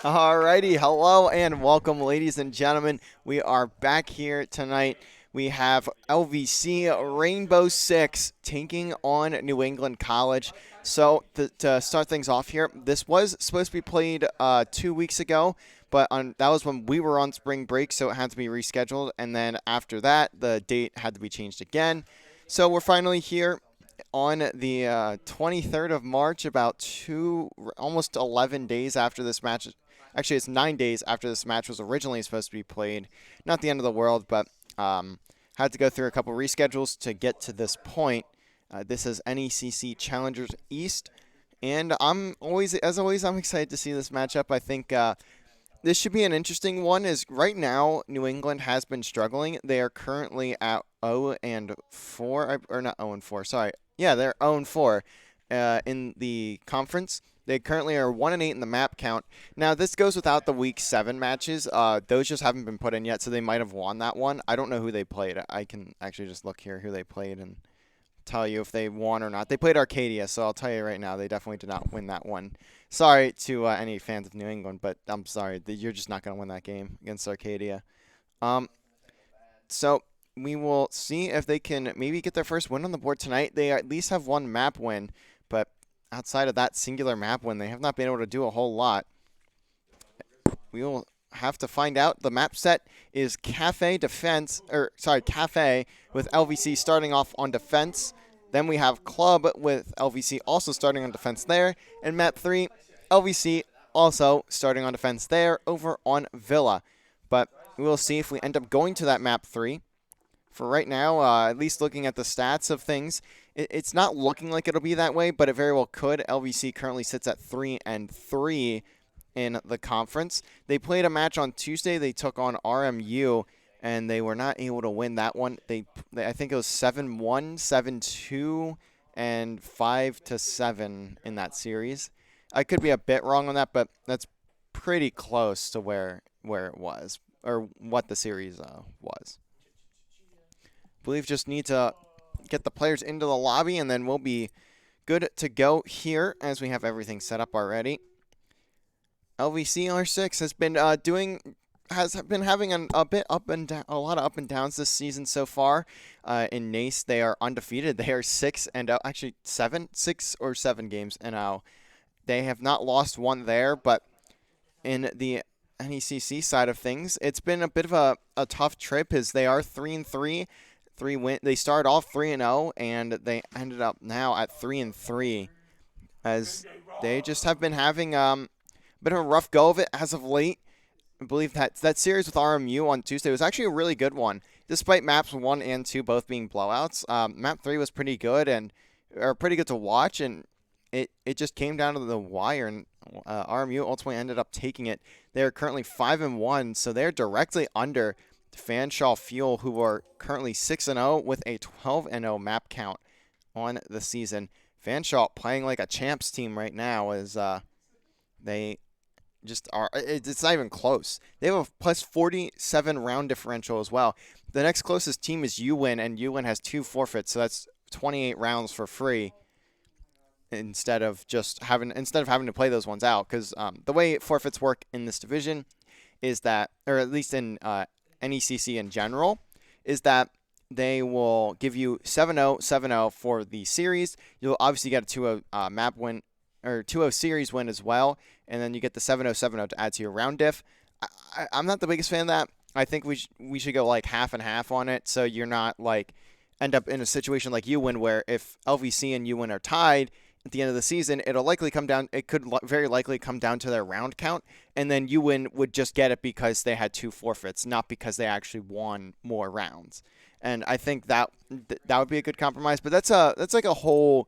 Alrighty, hello and welcome, ladies and gentlemen. We are back here tonight. We have LVC Rainbow Six taking on New England College. So to start things off here, this was supposed to be played 2 weeks ago, but that was when we were on spring break, so it had to be rescheduled. And then after that, the date had to be changed again. So we're finally here on the 23rd of March, about almost 11 days after this match. Actually, it's 9 days after this match was originally supposed to be played. Not the end of the world, but had to go through a couple reschedules to get to this point. This is NECC Challengers East, and as always, I'm excited to see this matchup. I think this should be an interesting one. Is right now New England has been struggling. They are currently at 0 and 4, or not 0 and 4. Sorry, yeah, they're 0 and 4 in the conference. They currently are 1 and 8 in the map count. Now, this goes without the Week 7 matches. Those just haven't been put in yet, so they might have won that one. I don't know who they played. I can actually just look here who they played and tell you if they won or not. They played Arcadia, so I'll tell you right now, they definitely did not win that one. Sorry to any fans of New England, but I'm sorry. You're just not going to win that game against Arcadia. So we will see if they can maybe get their first win on the board tonight. They at least have one map win, but outside of that singular map win, they have not been able to do a whole lot. We will have to find out. The map set is Cafe with LVC starting off on defense. Then we have Club with LVC also starting on defense there. And map 3, LVC also starting on defense there over on Villa. But we will see if we end up going to that map 3. For right now, at least looking at the stats of things, it's not looking like it'll be that way, but it very well could. LVC currently sits at 3 and 3 in the conference. They played a match on Tuesday. They took on RMU, and they were not able to win that one. I think it was 7-1, 7-2, and 5-7 in that series. I could be a bit wrong on that, but that's pretty close to where it was, or what the series was. I believe just need to get the players into the lobby, and then we'll be good to go here as we have everything set up already. LVC R6 has been having a lot of up and downs this season so far. In NACE, they are undefeated. They are 6 or 7 games and 0. They have not lost one there, but in the NECC side of things, it's been a bit of a tough trip as they are 3 and 3. They started off 3 and 0, and they ended up now at 3 and 3, as they just have been having a bit of a rough go of it as of late. I believe that series with RMU on Tuesday was actually a really good one, despite maps 1 and 2 both being blowouts. Map 3 was pretty good pretty good to watch, and it just came down to the wire, and RMU ultimately ended up taking it. They are currently 5 and 1, so they're directly under Fanshawe Fuel, who are currently 6 and 0 with a 12 and 0 map count on the season. Fanshawe playing like a champs team right now, as they just are. It's not even close. They have a plus 47 round differential as well. The next closest team is UWin, and UWin has 2 forfeits, so that's 28 rounds for free instead of having to play those ones out. Because the way forfeits work in this division is that, or at least in NECC in general, is that they will give you 7-0, 7-0 for the series. You'll obviously get a 2-0 map win, or 2-0 series win as well, and then you get the 7-0, 7-0 to add to your round diff. I'm not the biggest fan of that. I think we should go like half and half on it, so you're not like end up in a situation like UWin, where if LVC and UWin are tied at the end of the season, it could very likely come down to their round count, and then UWin would just get it because they had 2 forfeits, not because they actually won more rounds. And I think that would be a good compromise, but that's like a whole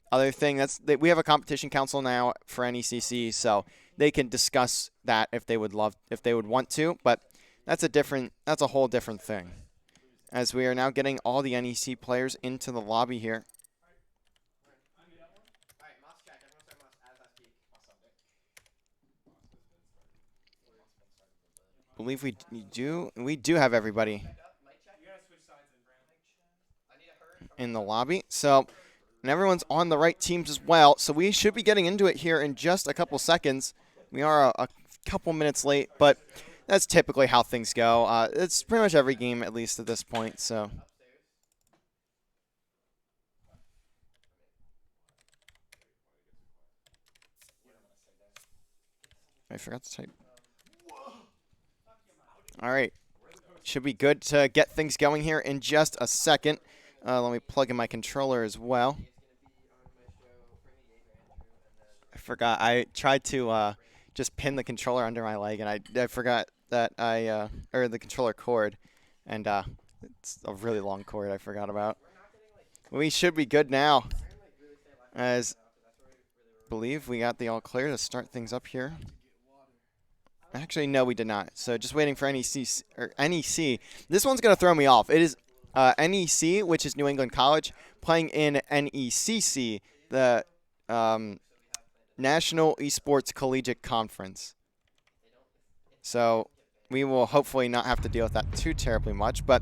other thing. We have a competition council now for NECC, so they can discuss that if they would want to, but that's a whole different thing. As we are now getting all the NEC players into the lobby here. Believe we do have everybody in the lobby, so and everyone's on the right teams as well, so we should be getting into it here in just a couple seconds. We are a couple minutes late, but that's typically how things go. It's pretty much every game, at least at this point, so. I forgot to type. All right. Should be good to get things going here in just a second. Let me plug in my controller as well. I forgot. I tried to just pin the controller under my leg, and I forgot that or the controller cord, and it's a really long cord I forgot about. We should be good now, as I believe we got the all clear to start things up here. Actually, no, we did not. So just waiting for NEC. This one's going to throw me off. It is NEC, which is New England College, playing in NECC, the National Esports Collegiate Conference. So we will hopefully not have to deal with that too terribly much. But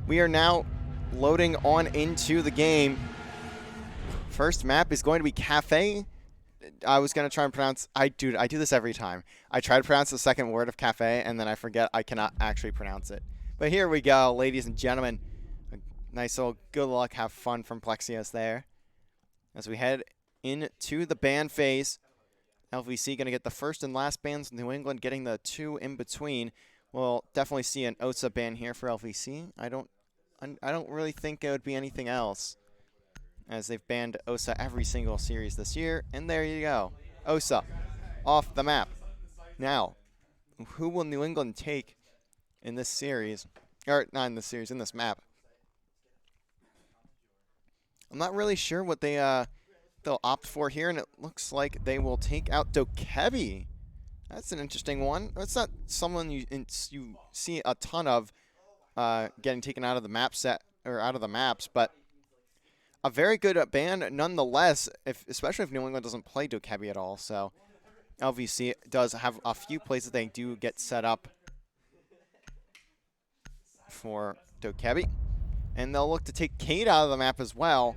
we are now loading on into the game. First map is going to be Cafe. I was going to try and pronounce, I do this every time. I try to pronounce the second word of cafe, and then I forget I cannot actually pronounce it. But here we go, ladies and gentlemen. A nice little good luck, have fun from Plexios there. As we head into the ban phase, LVC going to get the first and last bans, New England getting the two in between. We'll definitely see an OSA ban here for LVC. I don't really think it would be anything else, as they've banned OSA every single series this year. And there you go. OSA off the map. Now, who will New England take in this series? Or not in this series, in this map. I'm not really sure what they'll opt for here, and it looks like they will take out Dokebi. That's an interesting one. It's not someone you see a ton of getting taken out of the map set, or out of the maps, but a very good ban nonetheless, especially if New England doesn't play Dokebi at all. So LVC does have a few places they do get set up for Dokebi. And they'll look to take Kate out of the map as well.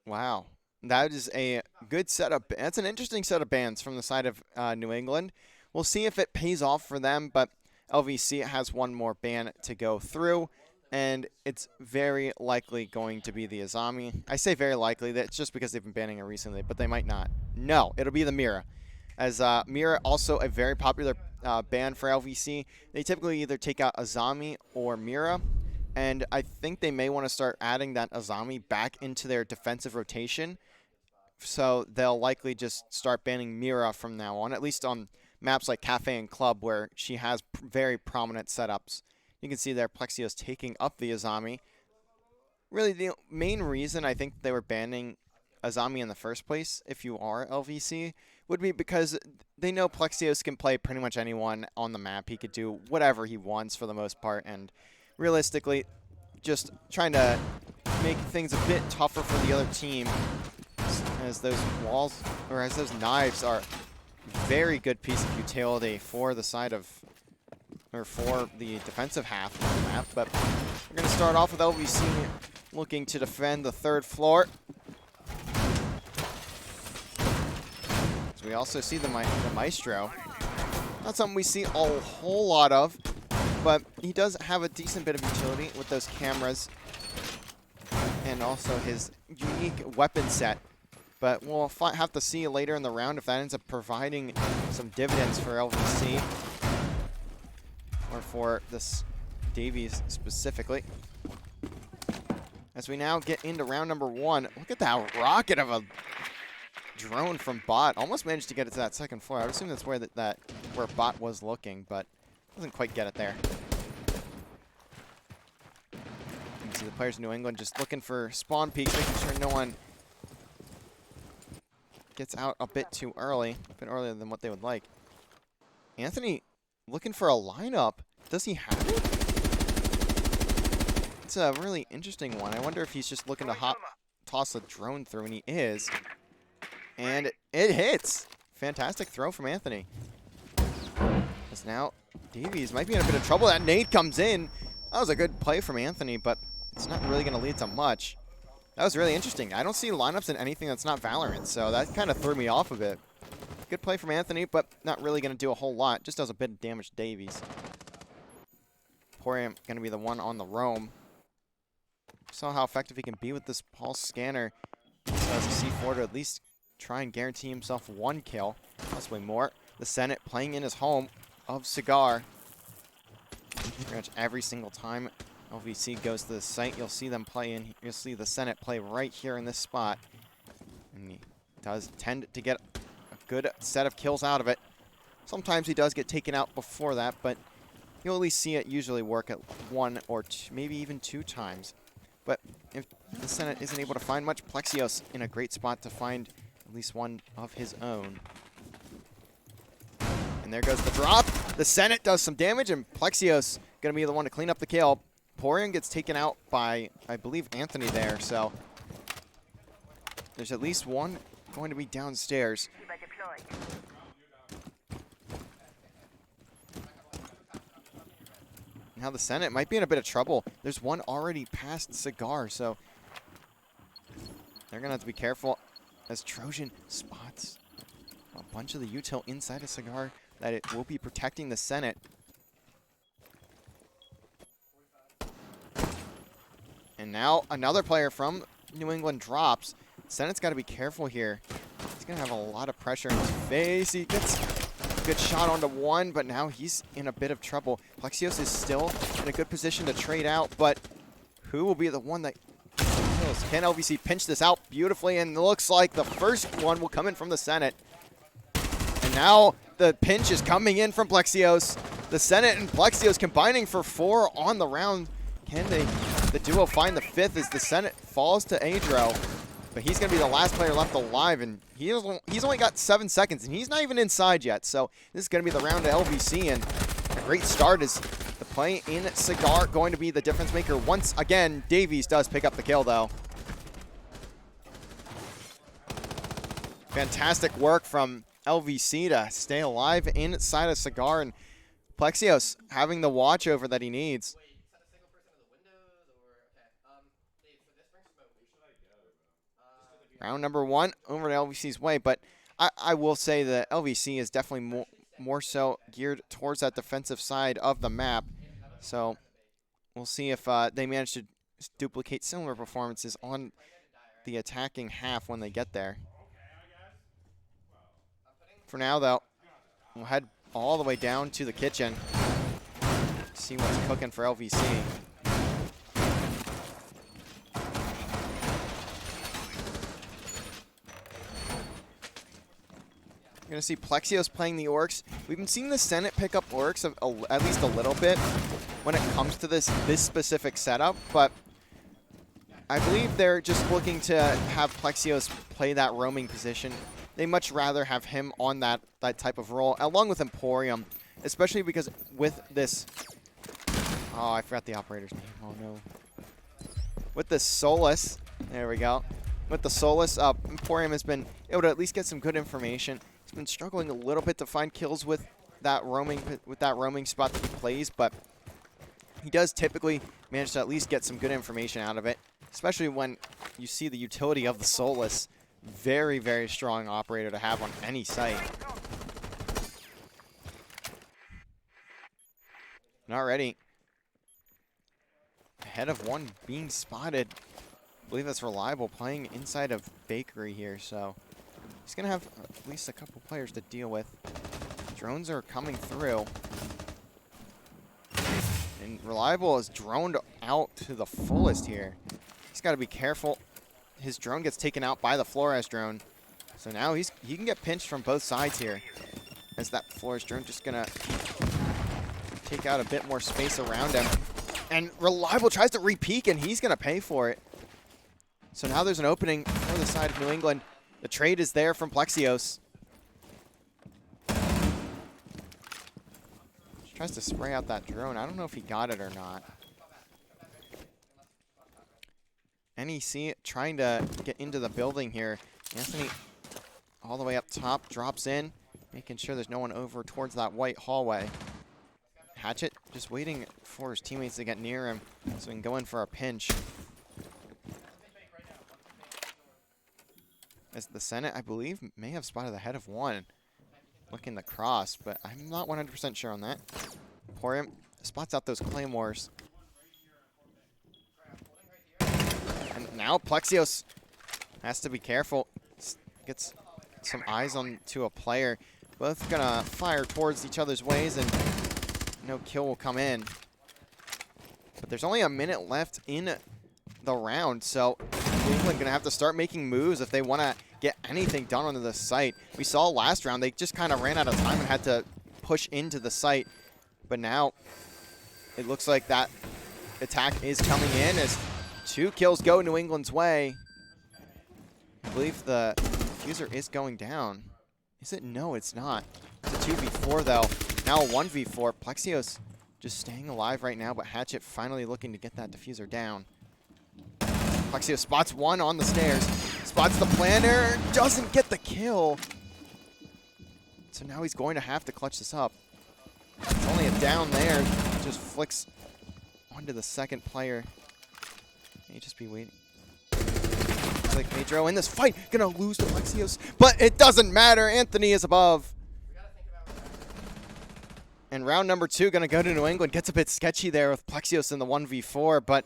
Wow. That is a good setup. That's an interesting set of bans from the side of New England. We'll see if it pays off for them, but LVC has one more ban to go through. And it's very likely going to be the Azami. I say very likely. That's just because they've been banning it recently, but they might not. No, it'll be the Mira. As Mira, also a very popular ban for LVC. They typically either take out Azami or Mira. And I think they may want to start adding that Azami back into their defensive rotation. So they'll likely just start banning Mira from now on, at least on maps like Cafe and Club, where she has very prominent setups. You can see there Plexios taking up the Azami. Really, the main reason I think they were banning Azami in the first place, if you are LVC, would be because they know Plexios can play pretty much anyone on the map. He could do whatever he wants for the most part, and realistically, just trying to make things a bit tougher for the other team, as those walls, or as those knives are a very good piece of utility for the side of, or for the defensive half of the map. But we're going to start off with LVC looking to defend the third floor. So we also see the Maestro. Not something we see a whole lot of, but he does have a decent bit of utility with those cameras and also his unique weapon set. But we'll have to see later in the round if that ends up providing some dividends for LVC. Or for this Davies specifically. As we now get into round number one, look at that rocket of a drone from Bot. Almost managed to get it to that second floor. I would assume that's where where Bot was looking, but doesn't quite get it there. You can see the players in New England just looking for spawn peaks, making sure no one gets out a bit too early, a bit earlier than what they would like. Anthony looking for a lineup. Does he have it? It's a really interesting one. I wonder if he's just looking to toss a drone through, and he is. And it hits. Fantastic throw from Anthony. As now Davies might be in a bit of trouble. That nade comes in. That was a good play from Anthony, but it's not really going to lead to much. That was really interesting. I don't see lineups in anything that's not Valorant, so that kind of threw me off a bit. Good play from Anthony, but not really going to do a whole lot. Just does a bit of damage to Davies. Emporium going to be the one on the roam. Saw how effective he can be with this pulse scanner. So as a C4 to at least try and guarantee himself 1 kill, possibly more. The Senate playing in his home of Cigar. Pretty much every single time LVC goes to the site, you'll see them play in. You'll see the Senate play right here in this spot. And he does tend to get a good set of kills out of it. Sometimes he does get taken out before that, but you'll at least see it usually work at 1 or 2, maybe even 2 times. But if the Senate isn't able to find much, Plexios in a great spot to find at least one of his own. And there goes the drop. The Senate does some damage, and Plexios going to be the one to clean up the kill. Emporium gets taken out by, I believe, Anthony there, so there's at least one going to be downstairs. Now the Senate might be in a bit of trouble. There's one already past Cigar, so they're going to have to be careful as Trojan spots a bunch of the util inside of Cigar that it will be protecting the Senate. And now another player from New England drops. Senate's got to be careful here. He's going to have a lot of pressure in his face. He gets a good shot onto one, but now he's in a bit of trouble. Plexios is still in a good position to trade out, but who will be the one that kills? Can LVC pinch this out beautifully? And it looks like the first one will come in from the Senate. And now the pinch is coming in from Plexios. The Senate and Plexios combining for 4 on the round. Can the duo find the 5th as the Senate falls to Adro? But he's going to be the last player left alive, and he's only got 7 seconds, and he's not even inside yet. So this is going to be the round to LVC, and a great start is the play in Cigar going to be the difference maker. Once again, Davies does pick up the kill, though. Fantastic work from LVC to stay alive inside of Cigar, and Plexios having the watch over that he needs. Round number 1 over to LVC's way, but I will say that LVC is definitely more so geared towards that defensive side of the map. So we'll see if they manage to duplicate similar performances on the attacking half when they get there. For now, though, we'll head all the way down to the kitchen, see what's cooking for LVC. You're going to see Plexios playing the Orcs. We've been seeing the Senate pick up Orcs at least a little bit when it comes to this specific setup, but I believe they're just looking to have Plexios play that roaming position. They much rather have him on that type of role, along with Emporium, especially because with this... Oh, I forgot the operator's name. Oh, no. With the Solus, there we go. With the Solus, Emporium has been able to at least get some good information. He's been struggling a little bit to find kills with that roaming spot that he plays, but he does typically manage to at least get some good information out of it, especially when you see the utility of the Solus. Very, very strong operator to have on any site. And already ahead of one being spotted. I believe that's Reliable playing inside of Bakery here, so he's going to have at least a couple players to deal with. Drones are coming through. And Reliable is droned out to the fullest here. He's got to be careful. His drone gets taken out by the Flores drone. So now he can get pinched from both sides here. As that Flores drone just going to take out a bit more space around him. And Reliable tries to re-peek, and he's going to pay for it. So now there's an opening for the side of New England. The trade is there from Plexios. Tries to spray out that drone. I don't know if he got it or not. NEC trying to get into the building here. Anthony all the way up top, drops in, making sure there's no one over towards that white hallway. Hatchet just waiting for his teammates to get near him so he can go in for a pinch. As the Senate, I believe, may have spotted the head of one. looking to cross, but I'm not 100% sure on that. Emporium spots out those claymores. And now Plexios has to be careful. Gets some eyes on to a player. Both gonna fire towards each other's ways, and no kill will come in. But there's only a minute left in the round, so New England gonna have to start making moves if they want to get anything done onto the site. We saw last round they just kind of ran out of time and had to push into the site, but now it looks like that attack is coming in as 2 kills go New England's way. I believe the diffuser is going down. Is it? No, it's not. It's a 2v4 though. Now a 1v4. Plexios just staying alive right now, but Hatchet finally looking to get that diffuser down. Plexios spots one on the stairs. Spots the planner. Doesn't get the kill. So now he's going to have to clutch this up. It's only a down there. Just flicks onto the second player. May just be waiting. Looks like Pedro in this fight gonna lose to Plexios, but it doesn't matter. Anthony is above. And round number 2 gonna go to New England. Gets a bit sketchy there with Plexios in the 1v4, but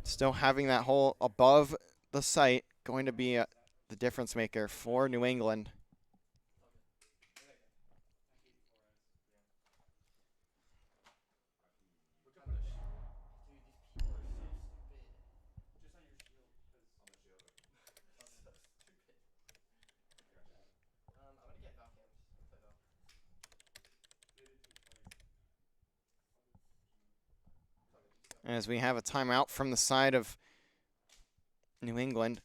still having that hole above the site going to be the difference maker for New England. As we have a timeout from the side of New England.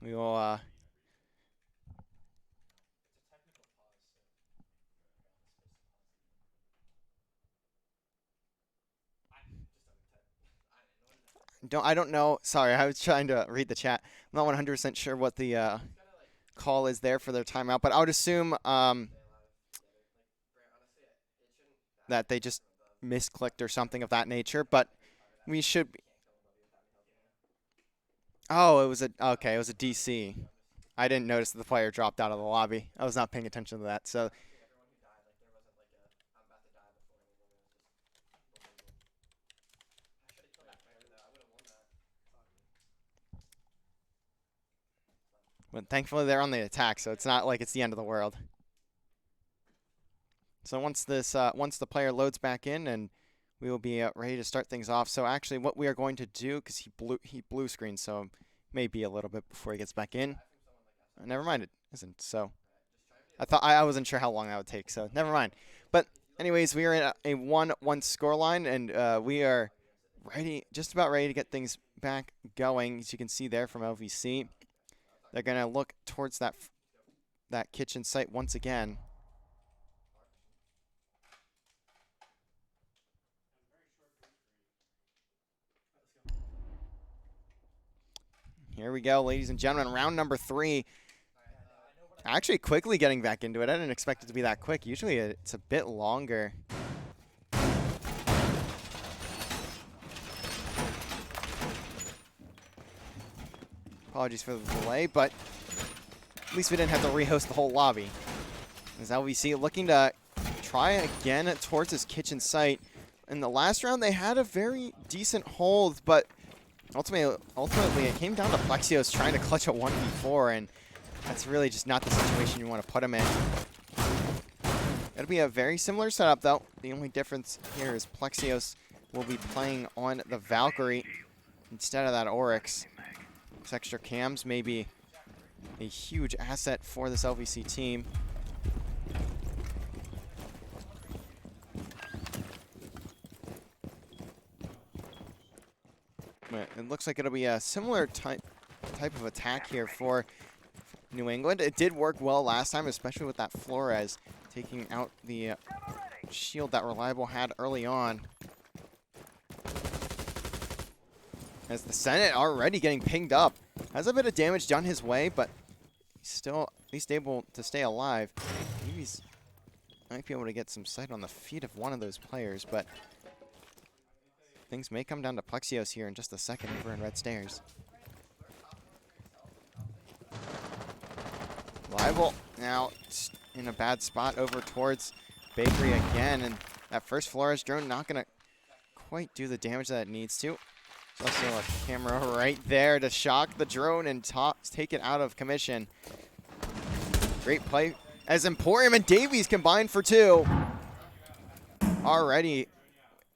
We will I don't know. Sorry, I was trying to read the chat. I'm not 100% sure what the call is there for their timeout, but I would assume that they just misclicked or something of that nature. But we should be. Oh, it was a DC. I didn't notice that the player dropped out of the lobby. I was not paying attention to that. So. But thankfully they're on the attack, so it's not like it's the end of the world. So once the player loads back in, and we will be ready to start things off. So actually, what we are going to do, because he blue screened, so maybe a little bit before he gets back in. Never mind, it isn't. So I wasn't sure how long that would take. So never mind. But anyways, we are in a 1-1 scoreline, and we are just about ready to get things back going. As you can see there from LVC. They're going to look towards that kitchen site once again. Here we go, ladies and gentlemen. Round number 3. Actually quickly getting back into it. I didn't expect it to be that quick. Usually it's a bit longer. Apologies for the delay, but at least we didn't have to rehost the whole lobby. As LVC looking to try again towards his kitchen site. In the last round, they had a very decent hold, but ultimately it came down to Plexios trying to clutch a 1v4, and that's really just not the situation you want to put him in. It'll be a very similar setup, though. The only difference here is Plexios will be playing on the Valkyrie instead of that Oryx. These extra cams may be a huge asset for this LVC team. But it looks like it'll be a similar type of attack here for New England. It did work well last time, especially with that Flores taking out the shield that Reliable had early on. As the Senate already getting pinged up. Has a bit of damage done his way, but he's still at least able to stay alive. Maybe he's Might be able to get some sight on the feet of one of those players, but things may come down to Plexios here in just a second over in Red Stairs. Libel now in a bad spot over towards Bakery again, and that first Flores drone not going to quite do the damage that it needs to. There's also a camera right there to shock the drone and take it out of commission. Great play as Emporium and Davies combined for 2. Already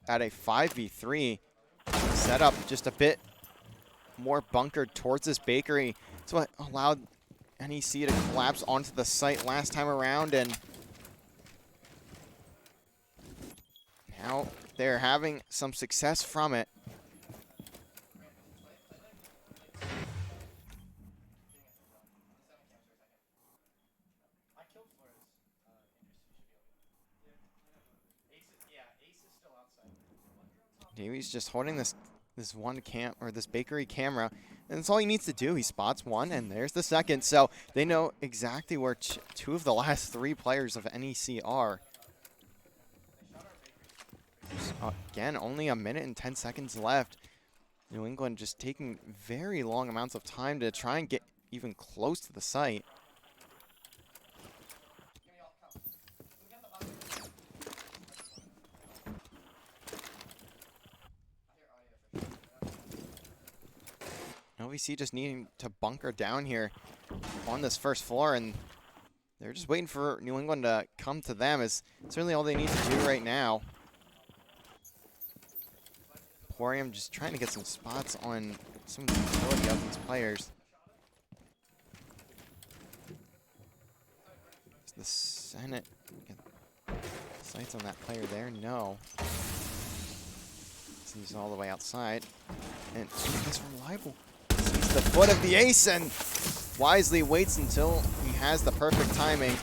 at a 5v3 setup, just a bit more bunkered towards this Bakery. It's what allowed NEC to collapse onto the site last time around, and now they're having some success from it. Davies just holding this this Bakery camera, and that's all he needs to do. He spots one, and there's the second. So they know exactly where 2 of the last 3 players of NEC are. Again, only a minute and 10 seconds left. New England just taking very long amounts of time to try and get even close to the site. LVC just needing to bunker down here on this first floor, and they're just waiting for New England to come to them. Is certainly all they need to do right now. Emporium just trying to get some spots on some of the utility of these players. Does the Senate get sights on that player there? No. He's all the way outside. And this Reliable sees the foot of the ace and wisely waits until he has the perfect timing.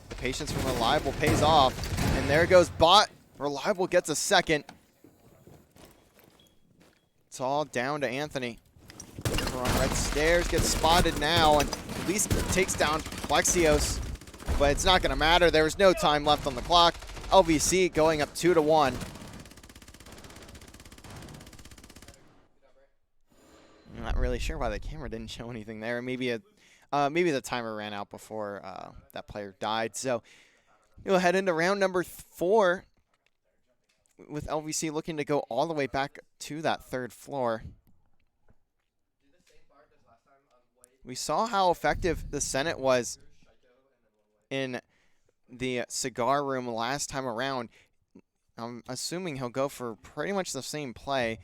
The patience from Reliable pays off. And there goes Bot. Reliable gets a second. It's all down to Anthony. Over on Red Stairs, gets spotted now, and at least takes down Plexios. But it's not going to matter. There was no time left on the clock. LVC going up 2-1. I'm not really sure why the camera didn't show anything there. Maybe the timer ran out before that player died. So we'll head into round number 4 with LVC looking to go all the way back to that 3rd floor. We saw how effective the Senate was in the cigar room last time around. I'm assuming he'll go for pretty much the same play,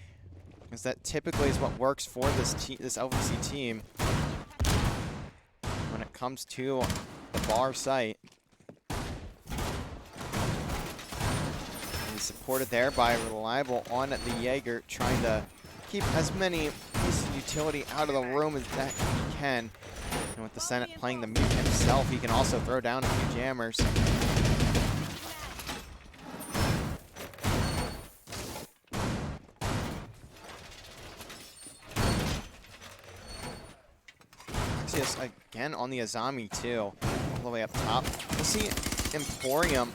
because that typically is what works for this LVC team when it comes to the bar site. He's supported there by Reliable on the Jaeger, trying to keep as many pieces of utility out of the room as that he can. And with the Senate playing the mute himself, he can also throw down a few jammers. Again on the Azami too, all the way up top. We'll see Emporium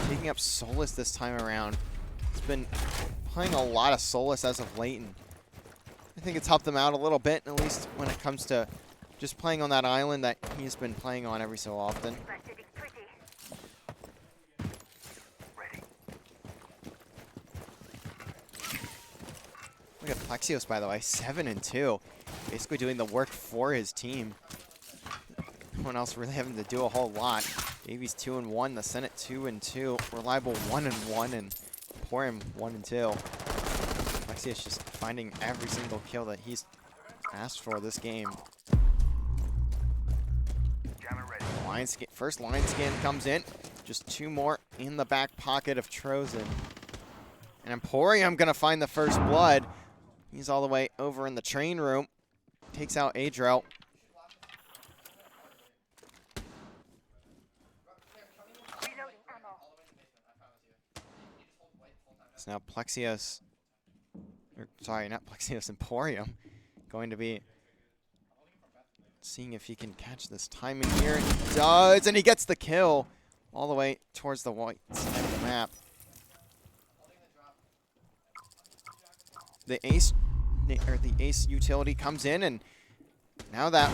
taking up Solus this time around. He's been playing a lot of Solus as of late, and I think it's helped him out a little bit, at least when it comes to just playing on that island that he's been playing on every so often. Look at Plexios, by the way, 7-2. Basically doing the work for his team. No one else really having to do a whole lot. Davies 2-1, the Senate 2-2, Reliable 1-1, and Emporium 1-2. Plexios just finding every single kill that he's asked for this game. First line scan comes in. Just 2 more in the back pocket of Trozen. And Emporium gonna find the first blood. He's all the way over in the train room. Takes out Adro. So now Plexios, or sorry, not Plexios, Emporium, going to be seeing if he can catch this timing here. And he does, and he gets the kill all the way towards the white side of the map. The ace utility comes in, and now that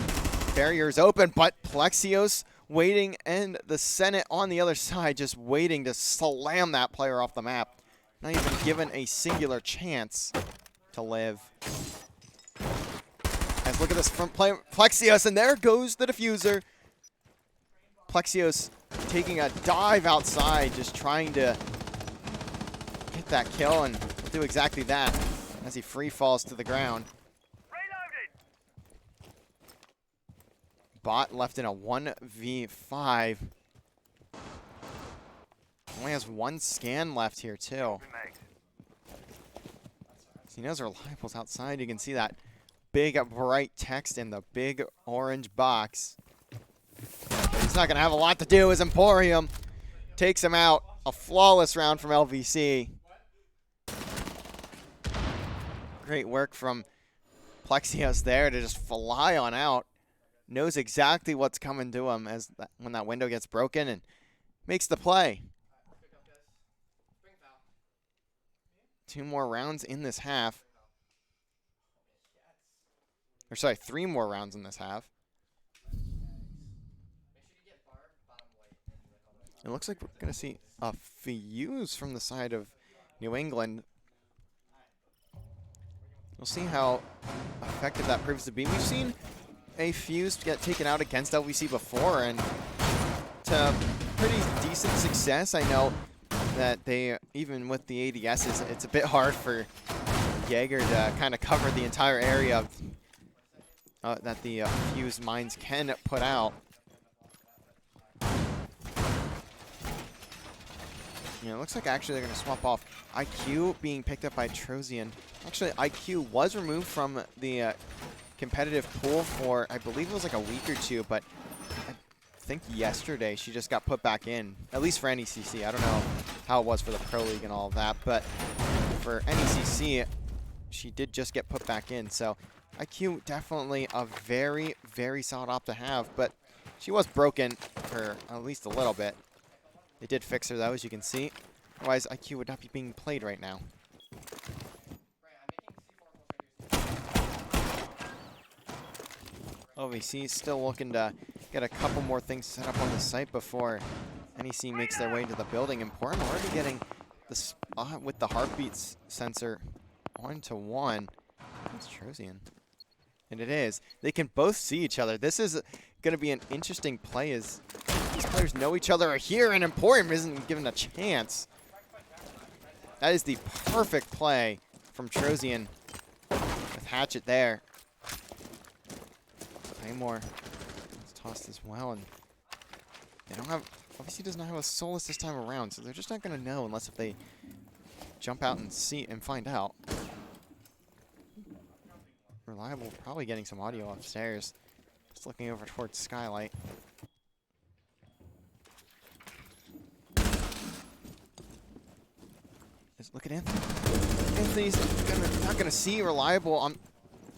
barrier is open, but Plexios waiting, and the Senate on the other side just waiting to slam that player off the map. Not even given a singular chance to live. As look at this front play, Plexios, and there goes the diffuser. Plexios taking a dive outside, just trying to get that kill, and will do exactly that as he free falls to the ground. Bot left in a 1v5. Only has one scan left here, too. So he knows Reliable's outside. You can see that big, bright text in the big orange box. But he's not going to have a lot to do as Emporium takes him out. A flawless round from LVC. Great work from Plexios there to just fly on out. Knows exactly what's coming to him as when that window gets broken, and makes the play. 2 more rounds in this half. Or sorry, 3 more rounds in this half. It looks like we're going to see a fuse from the side of New England. We'll see how effective that proves to be. We've seen a fuse get taken out against LVC before, and to pretty decent success. I know that they, even with the ADSs, it's a bit hard for Jaeger to kind of cover the entire area that the fuse mines can put out. Yeah, it looks like actually they're going to swap off IQ being picked up by Trozian. Actually, IQ was removed from the competitive pool for, I believe it was like a week or 2, but I think yesterday she just got put back in, at least for NECC. I don't know how it was for the Pro League and all of that, but for NECC, she did just get put back in. So IQ definitely a very, very solid op to have, but she was broken for at least a little bit. They did fix her though, as you can see. Otherwise, IQ would not be being played right now. LVC still looking to get a couple more things set up on the site before NEC makes their way to the building. Important already getting the spot with the heartbeats sensor 1-to-1. That's Trozian. And it is. They can both see each other. This is going to be an interesting play as these players know each other are here, and Emporium isn't given a chance. That is the perfect play from Trozian with Hatchet there. Claymore is tossed as well, and they don't have, obviously does not have a Solus this time around, so they're just not going to know unless if they jump out and see and find out. Reliable probably getting some audio upstairs. Just looking over towards Skylight. Just look at Anthony. Anthony's not gonna see Reliable.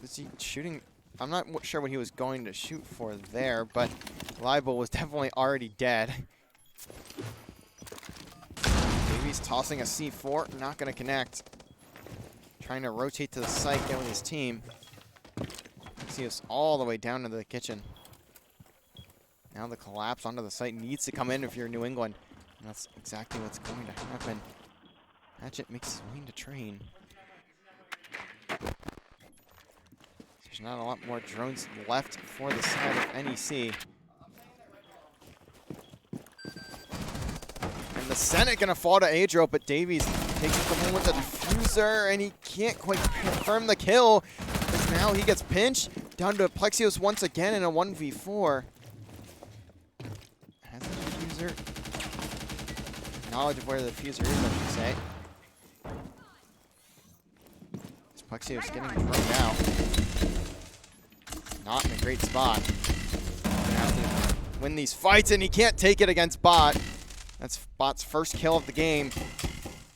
Is he shooting? I'm not sure what he was going to shoot for there, but Reliable was definitely already dead. He's tossing a C4, not gonna connect. Trying to rotate to the site, get with his team. See us all the way down into the kitchen. Now the collapse onto the site needs to come in if you're New England. And that's exactly what's going to happen. Hatchet makes his way to train. There's not a lot more drones left for the side of NEC. And the Senate gonna fall to Adro, but Davies takes the home with the diffuser, and he can't quite confirm the kill. Because now he gets pinched. Down to Plexios once again in a 1v4. Has the diffuser. Knowledge of where the diffuser is, I should say. It's Plexios getting thrown out. Not in a great spot. Gonna have to win these fights, and he can't take it against Bot. That's Bot's first kill of the game.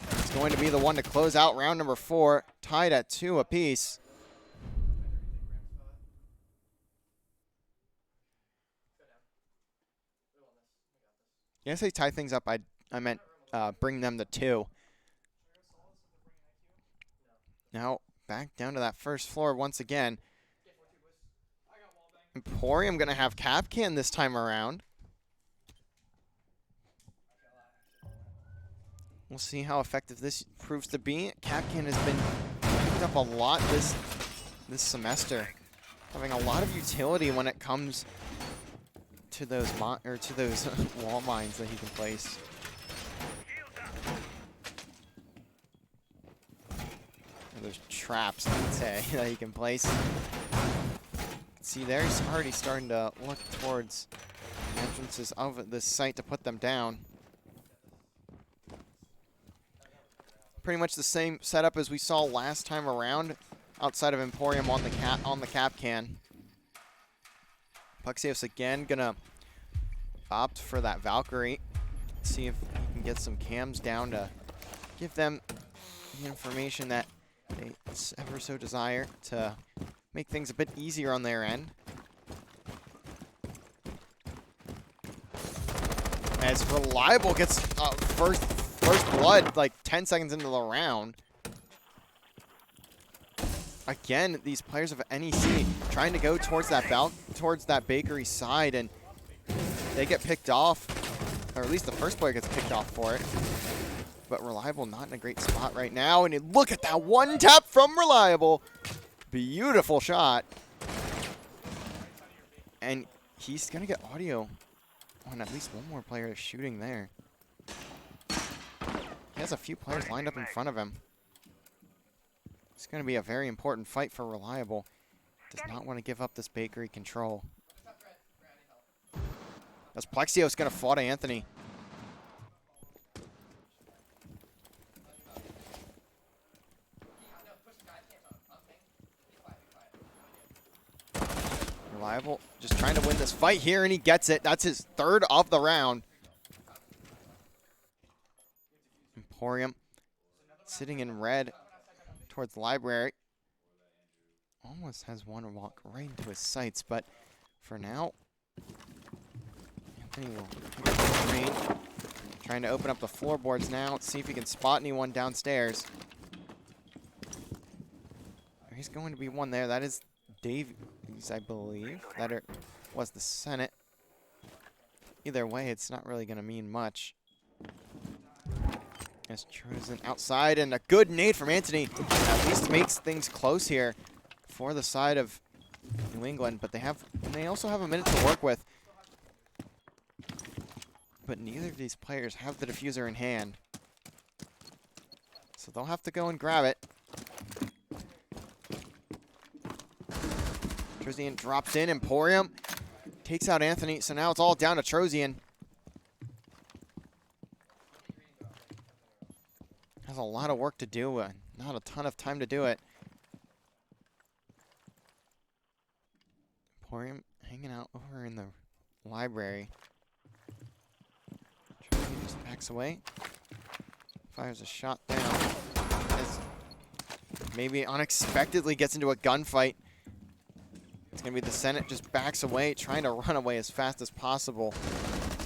It's going to be the one to close out round number 4, tied at 2 apiece. I say tie things up. I meant bring them to 2. Now back down to that first floor once again. Emporium going to have Capcan this time around. We'll see how effective this proves to be. Capcan has been picked up a lot this semester, having a lot of utility when it comes to those wall mines that he can place. Or those traps, I would say, that he can place. See there, he's already starting to look towards the entrances of this site to put them down. Pretty much the same setup as we saw last time around, outside of Emporium on the Capcan. Plexios again gonna opt for that Valkyrie. See if he can get some cams down to give them the information that they ever so desire to make things a bit easier on their end. As Reliable gets first blood like 10 seconds into the round. Again, these players of NEC trying to go towards that bakery side, and they get picked off, or at least the first player gets picked off for it. But Reliable not in a great spot right now, and look at that one tap from Reliable. Beautiful shot. And he's going to get audio on at least one more player shooting there. He has a few players lined up in front of him. It's going to be a very important fight for Reliable. Does not want to give up this bakery control. As Plexios going to fall to Anthony. Reliable just trying to win this fight here, and he gets it. That's his 3rd of the round. Emporium sitting in red towards the library. Almost has one to walk right into his sights, but for now, Anthony will pick up the screen. Trying to open up the floorboards now. See if he can spot anyone downstairs. He's going to be one there. That is Davies, I believe. That was the Senate. Either way, it's not really going to mean much. As Trozen outside, and a good nade from Anthony. At least makes things close here for the side of New England, but they also have a minute to work with. But neither of these players have the diffuser in hand, so they'll have to go and grab it. Trozian drops in. Emporium takes out Anthony, so now it's all down to Trozian. Has a lot of work to do, not a ton of time to do it. Emporium hanging out over in the library. Trozian just backs away. Fires a shot down. As maybe unexpectedly gets into a gunfight. It's going to be the Senate just backs away, trying to run away as fast as possible.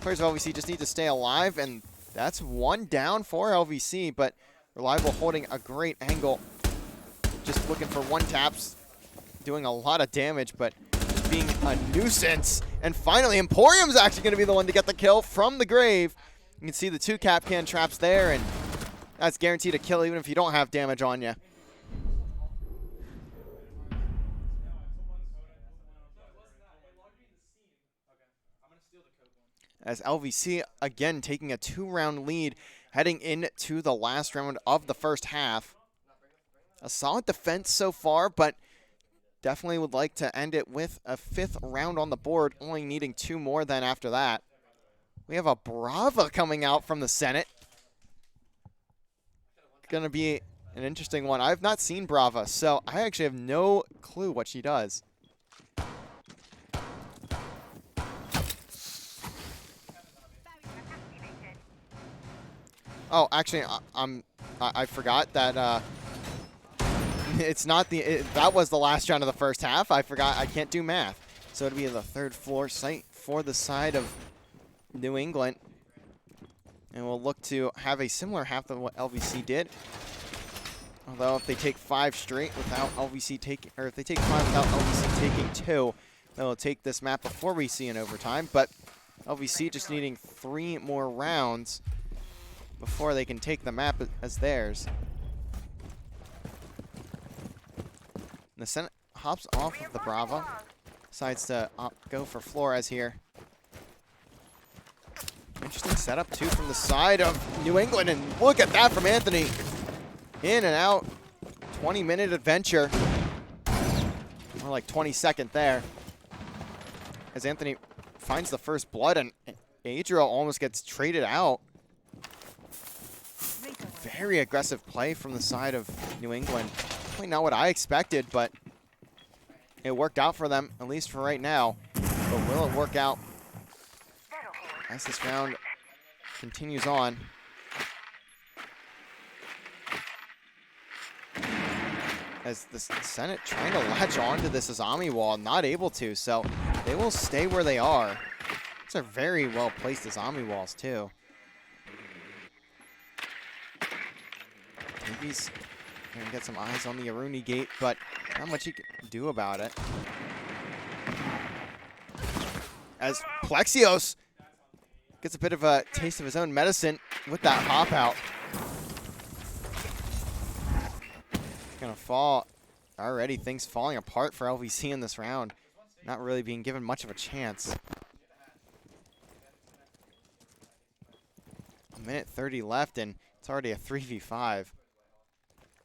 Players of LVC just need to stay alive, and that's one down for LVC, but Reliable holding a great angle. Just looking for one taps, doing a lot of damage, but just being a nuisance. And finally, Emporium's actually going to be the one to get the kill from the grave. You can see the 2 Capcan traps there, and that's guaranteed a kill even if you don't have damage on you. As LVC, again, taking a 2-round lead, heading into the last round of the first half. A solid defense so far, but definitely would like to end it with a 5th round on the board, only needing 2 more then after that. We have a Brava coming out from the Senate. Going to be an interesting one. I've not seen Brava, so I actually have no clue what she does. Oh, actually, I forgot that it's not that was the last round of the first half. I forgot I can't do math. So it'd be the 3rd floor site for the side of New England. And we'll look to have a similar half to what LVC did. Although if they take 5 straight without LVC taking, or if they take 5 without LVC taking 2, they'll take this map before we see an overtime. But LVC just needing 3 more rounds before they can take the map as theirs. The Senate hops off of the Bravo, decides to go for Flores here. Interesting setup too from the side of New England, and look at that from Anthony. In and out, 20-minute adventure. More like 22nd there. As Anthony finds the first blood, and Adriel almost gets traded out. Very aggressive play from the side of New England. Probably not what I expected, but it worked out for them, at least for right now. But will it work out as this round continues on? As the Senate trying to latch onto this Azami wall, not able to, so they will stay where they are. These are very well placed Azami walls too. Davies gonna get some eyes on the Aruni gate, but not much he can do about it. As Plexios gets a bit of a taste of his own medicine with that hop out. Gonna fall. Already things falling apart for LVC in this round. Not really being given much of a chance. 1:30 left, and it's already a 3v5.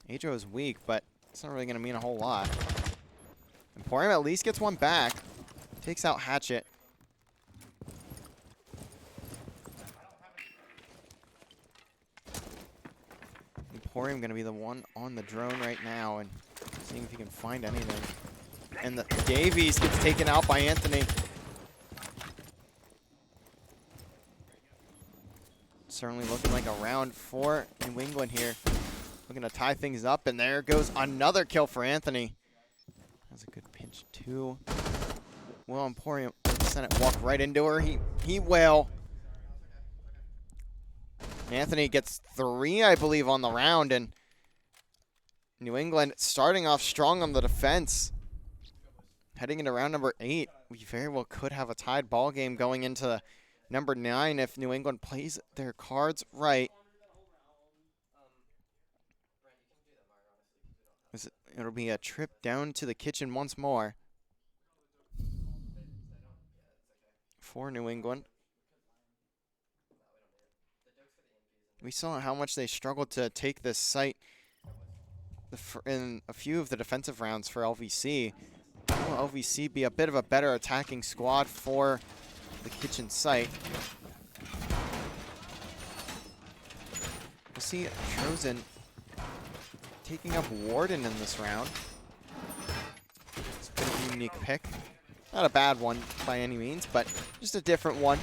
Adro is weak, but it's not really going to mean a whole lot. Emporium at least gets one back. Takes out Hatchet. Emporium going to be the one on the drone right now, and seeing if he can find anything. And the Davies gets taken out by Anthony. Certainly looking like a round for New England here. Looking to tie things up, and there goes another kill for Anthony. That's a good pinch too. Will Emporium Senate walk right into her? He will. Anthony gets 3, I believe, on the round, and New England starting off strong on the defense. Heading into round number 8, we very well could have a tied ball game going into number 9 if New England plays their cards right. It'll be a trip down to the kitchen once more for New England. We saw how much they struggled to take this site in a few of the defensive rounds for LVC. Will LVC be a bit of a better attacking squad for the kitchen site? We'll see Trozen taking up Warden in this round. It's a bit of a unique pick. Not a bad one by any means, but just a different one.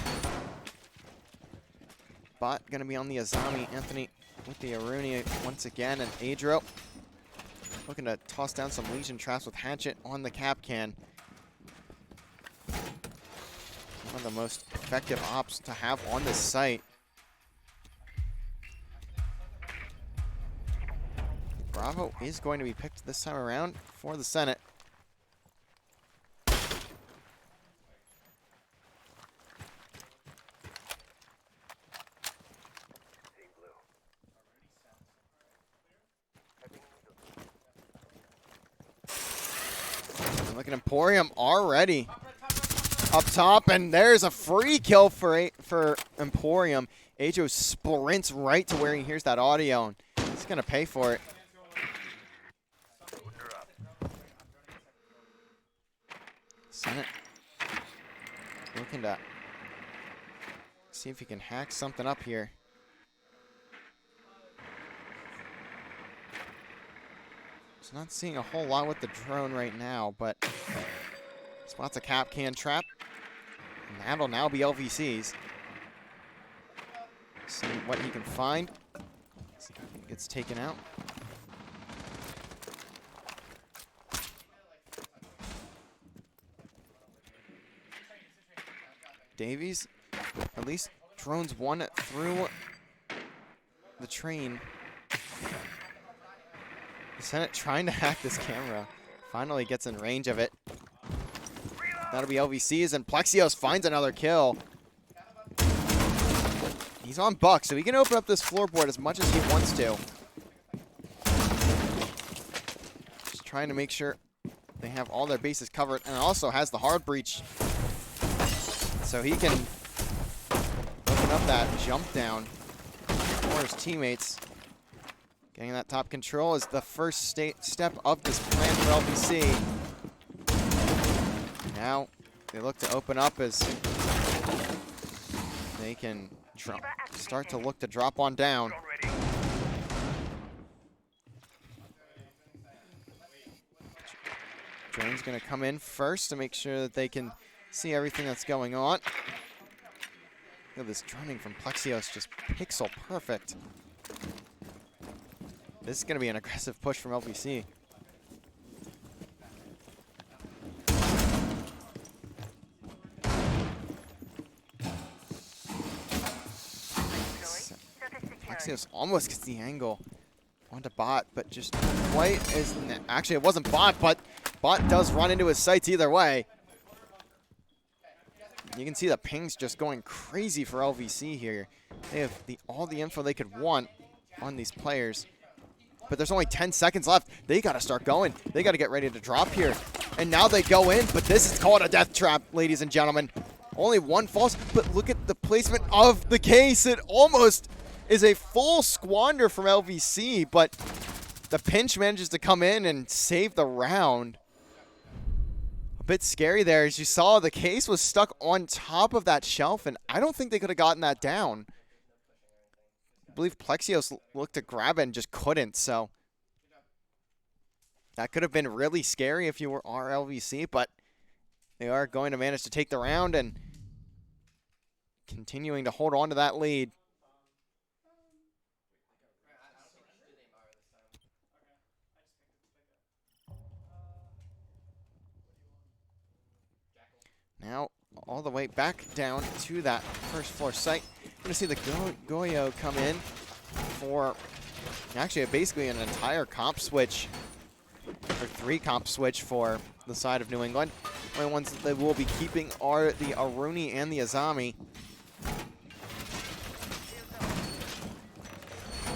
Bot going to be on the Azami. Anthony with the Aruni once again, and Adro looking to toss down some Legion traps with Hatchet on the cap can. One of the most effective ops to have on this site. Bravo is going to be picked this time around for the Senate. Look at Emporium already up top, and there's a free kill for Emporium. Ajo sprints right to where he hears that audio, and he's going to pay for it. Senate looking to see if he can hack something up here. He's not seeing a whole lot with the drone right now, but spots a cap can trap, and that'll now be LVC's. See what he can find. See if he gets taken out. Davies at least drones one through the train. Senate trying to hack this camera. Finally gets in range of it. That'll be LVC's, and Plexios finds another kill. He's on Buck, so he can open up this floorboard as much as he wants to. Just trying to make sure they have all their bases covered, and also has the hard breach. So he can open up that jump down for his teammates. Getting that top control is the first step of this plan for LVC. Now they look to open up as they can start to look to drop on down. Drain's going to come in first to make sure that they can see everything that's going on. Look at this droning from Plexios, just pixel perfect. This is going to be an aggressive push from LVC. Plexios almost gets the angle onto Bot, but just quite as... Actually, it wasn't Bot, but Bot does run into his sights either way. You can see the pings just going crazy for LVC here. They have all the info they could want on these players. But there's only 10 seconds left. They got to start going. They got to get ready to drop here. And now they go in, but this is called a death trap, ladies and gentlemen. Only one falls, but look at the placement of the case. It almost is a full squander from LVC, but the pinch manages to come in and save the round. A bit scary there. As you saw, the case was stuck on top of that shelf, and I don't think they could have gotten that down. I believe Plexios looked to grab it and just couldn't, so that could have been really scary if you were LVC, but they are going to manage to take the round and continuing to hold on to that lead. Now, all the way back down to that first floor site. We're going to see the Goyo come in for actually basically an entire comp switch, or 3 comp switch for the side of New England. The only ones that they will be keeping are the Aruni and the Azami,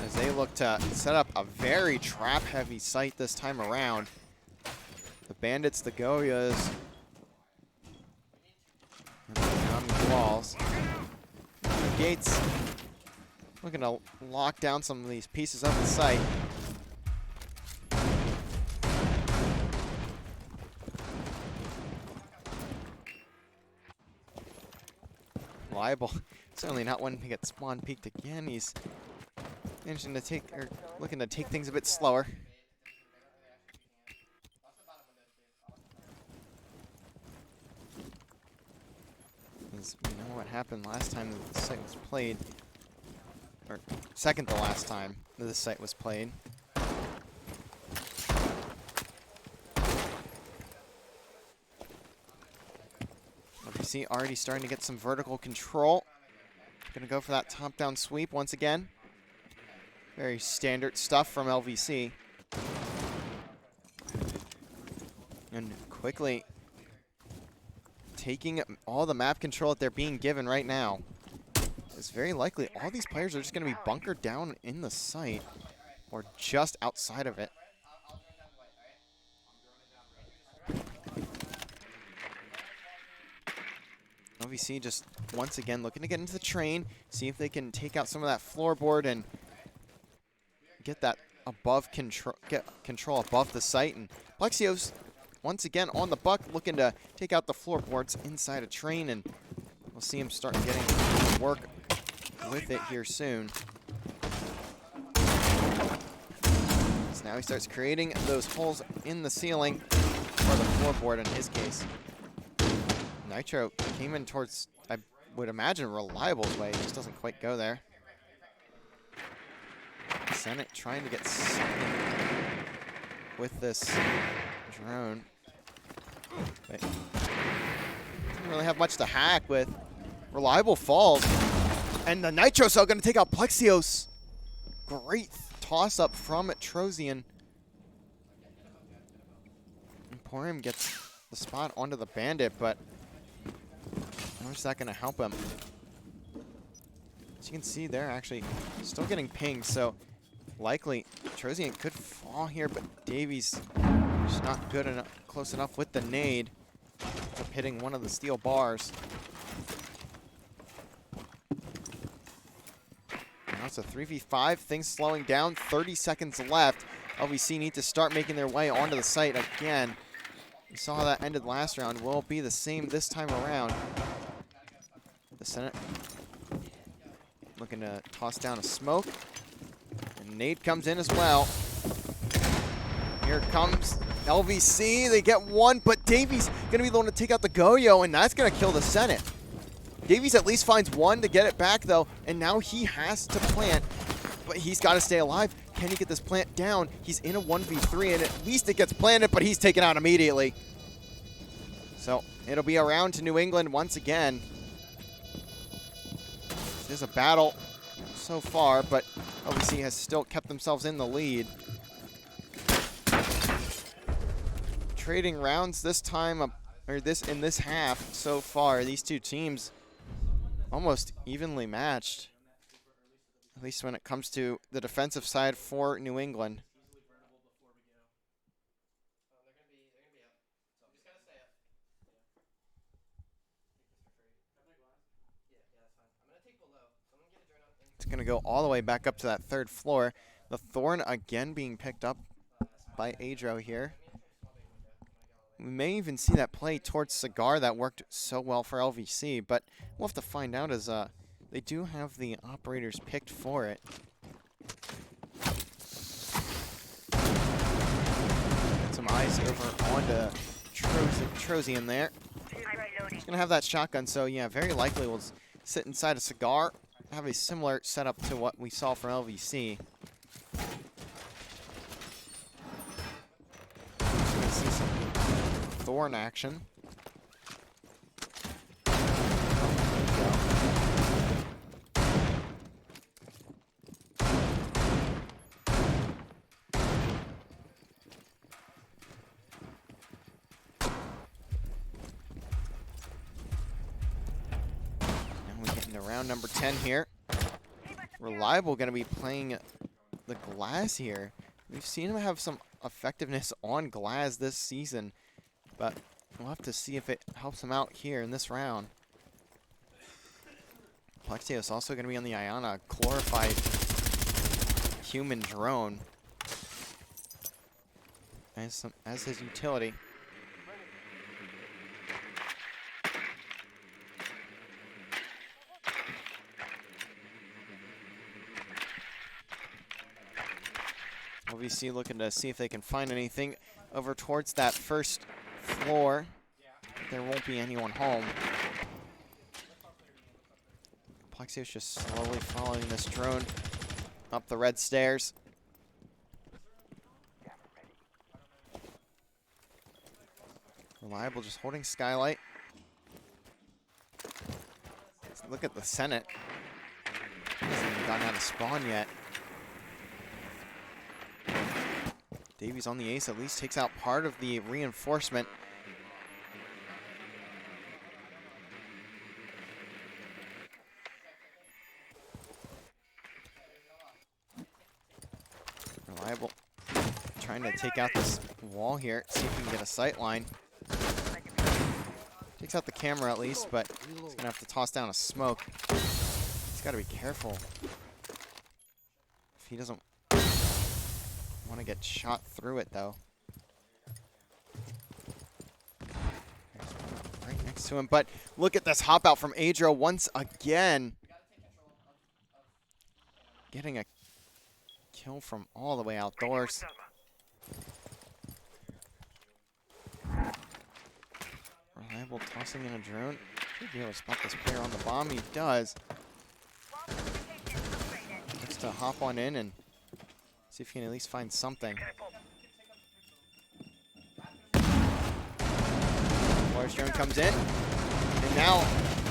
as they look to set up a very trap-heavy site this time around. The Bandits, the Goyas, and the walls. The Gates looking to lock down some of these pieces of the site. Liable, certainly not one to get spawn peeked again. He's managing to take, or looking to take things a bit slower. As we know what happened last time that the site was played, or second to last time that this site was played. LVC already starting to get some vertical control. Gonna go for that top-down sweep once again. Very standard stuff from LVC. And quickly taking all the map control that they're being given right now. It's very likely all these players are just going to be bunkered down in the site or just outside of it. LVC just once again looking to get into the train, see if they can take out some of that floorboard and get that above control above the site. And Plexios once again on the buck, looking to take out the floorboards inside a train, and we'll see him start getting work with it here soon. So now he starts creating those holes in the ceiling for the floorboard in his case. Nitro came in towards, I would imagine, Reliable's way. He just doesn't quite go there. Senate trying to get something with this drone. But doesn't really have much to hack with. Reliable falls. And the Nitro Cell going to take out Plexios. Great toss-up from Trozian. Emporium gets the spot onto the Bandit, but how is that going to help him? As you can see, they're actually still getting pinged, so likely Trozian could fall here, but Davies just not good enough, close enough with the nade to hitting one of the steel bars. Now it's a 3v5, things slowing down, 30 seconds left. LVC need to start making their way onto the site again. We saw how that ended last round. Will it be the same this time around? The Senate looking to toss down a smoke. And nade comes in as well. Here comes LVC. They get one, but Davies going to be the one to take out the Goyo, and that's going to kill the Senate. Davies at least finds one to get it back, though, and now he has to plant, but he's got to stay alive. Can he get this plant down? He's in a 1v3, and at least it gets planted, but he's taken out immediately. So it'll be around to New England once again. There's a battle so far, but LVC has still kept themselves in the lead. Trading rounds this time, or in this half so far, these two teams almost evenly matched, at least when it comes to the defensive side for New England. It's going to go all the way back up to that third floor. The Thorn again being picked up by Adro here. We may even see that play towards Cigar that worked so well for LVC, but we'll have to find out as they do have the operators picked for it. Get some eyes over onto Trozian there. He's going to have that shotgun, so yeah, very likely we'll sit inside a Cigar. Have a similar setup to what we saw from LVC. See some Thorn action. Round number 10 here. Reliable going to be playing the glass here. We've seen him have some effectiveness on glass this season, but we'll have to see if it helps him out here in this round. Plexios also going to be on the Iona, glorified human drone as his utility. LVC looking to see if they can find anything over towards that first floor. There won't be anyone home. Plexios just slowly following this drone up the red stairs. Reliable just holding Skylight. Let's look at the Senate. Hasn't even gotten out of spawn yet. Davies on the ace at least takes out part of the reinforcement. Reliable trying to take out this wall here, see if he can get a sight line. Takes out the camera at least, but he's gonna have to toss down a smoke. He's gotta be careful if he doesn't want to get shot through it, though. Right next to him, but look at this hop out from Adro once again. Getting a kill from all the way outdoors. Reliable tossing in a drone. Should be able to spot this player on the bomb. He does. Looks to hop on in and see if he can at least find something. Flores drone comes in, and now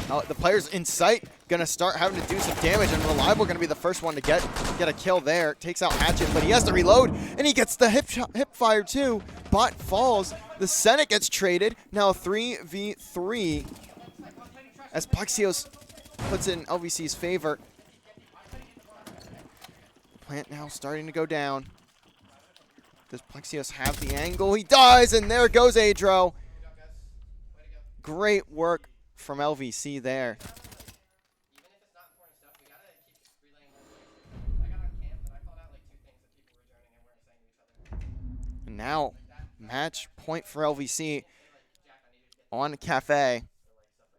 The players in sight gonna start having to do some damage, and Reliable gonna be the first one to get a kill there. Takes out Hatchet, but he has to reload, and he gets the hip fire too. Bot falls. The Senate gets traded. Now 3v3 as Plexios puts it in LVC's favor. Plant now starting to go down. Does Plexios have the angle? He does, and there goes Adro. Great work from LVC there. And now, match point for LVC on Cafe,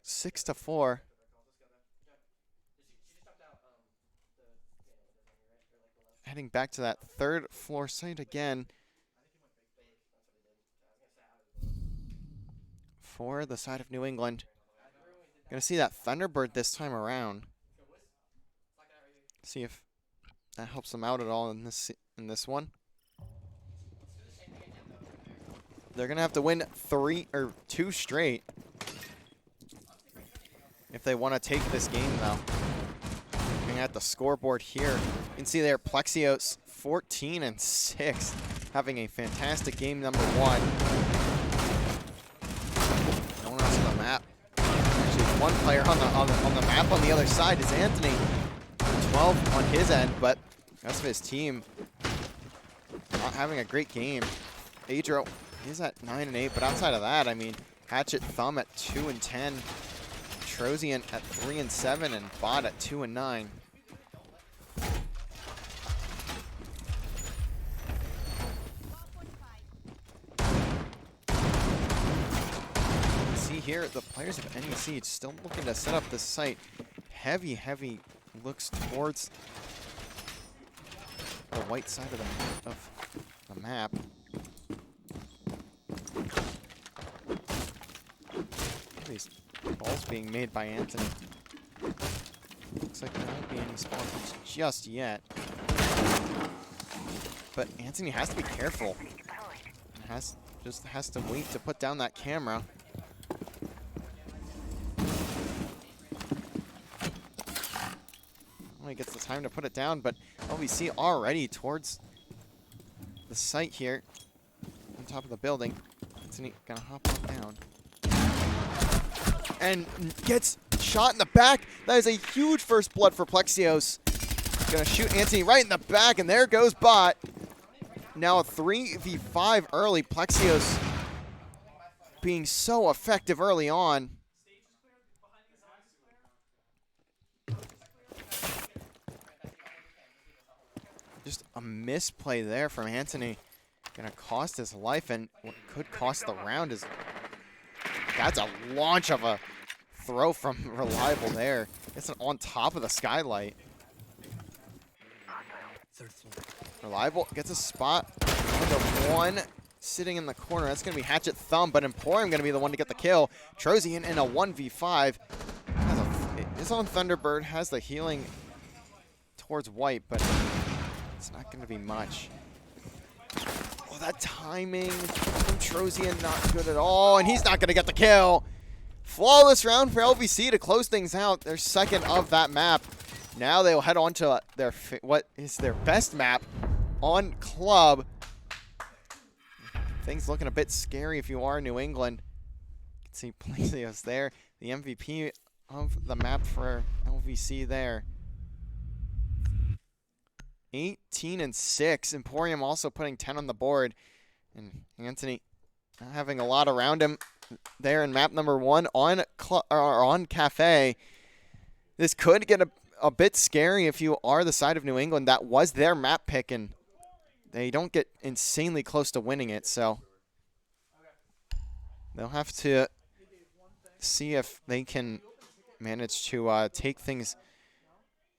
6-4. Heading back to that third floor site again for the side of New England. Gonna see that Thunderbird this time around. See if that helps them out at all in this one. They're gonna have to win 2 straight if they want to take this game, though. Looking at the scoreboard here, you can see there Plexios 14-6, having a fantastic game number 1. No one else on the map. Actually, one player on the map on the other side is Anthony. 12 on his end, but the rest of his team not having a great game. Adro is at 9-8, but outside of that, I mean, Hatchet Thumb at 2-10, Trozian at 3-7, and Bot at 2-9. See here, the players of NECC still looking to set up this site. Heavy looks towards the white side of the map. These balls being made by Anthony. Looks like there won't be any spawns just yet. But Anthony has to be careful. Just has to wait to put down that camera. He gets the time to put it down, but LVC already towards the site here on top of the building. Anthony gonna hop on down and gets shot in the back. That is a huge first blood for Plexios. Gonna shoot Anthony right in the back, and there goes Bot. Now a 3v5 early. Plexios being so effective early on. Just a misplay there from Anthony. Gonna cost his life, and what could cost the round is that's a launch of a throw from Reliable there. It's on top of the skylight. Reliable gets a spot on the one sitting in the corner. That's gonna be Hatchet Thumb, but Emporium gonna be the one to get the kill. Trozian in a 1v5. Is on Thunderbird, has the healing towards white, but it's not going to be much. Oh, that timing from Trozian, not good at all, and he's not going to get the kill. Flawless round for LVC to close things out. Their second of that map. Now they will head on to what is their best map on Club. Things looking a bit scary if you are in New England. You can see Plexios there, the MVP of the map for LVC there. 18-6. Emporium also putting 10 on the board. And Anthony having a lot around him there in map number 1 on Cafe. This could get a bit scary if you are the side of New England. That was their map pick, and they don't get insanely close to winning it. So they'll have to see if they can manage to take things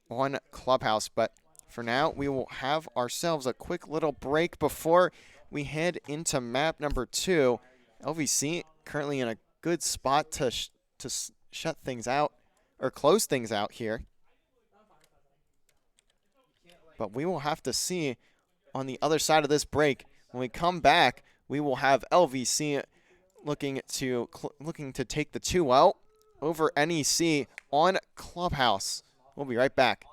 on Clubhouse. But for now, we will have ourselves a quick little break before we head into map number 2. LVC currently in a good spot to shut things out, or close things out here. But we will have to see on the other side of this break. When we come back, we will have LVC looking to take the 2 out over NEC on Clubhouse. We'll be right back.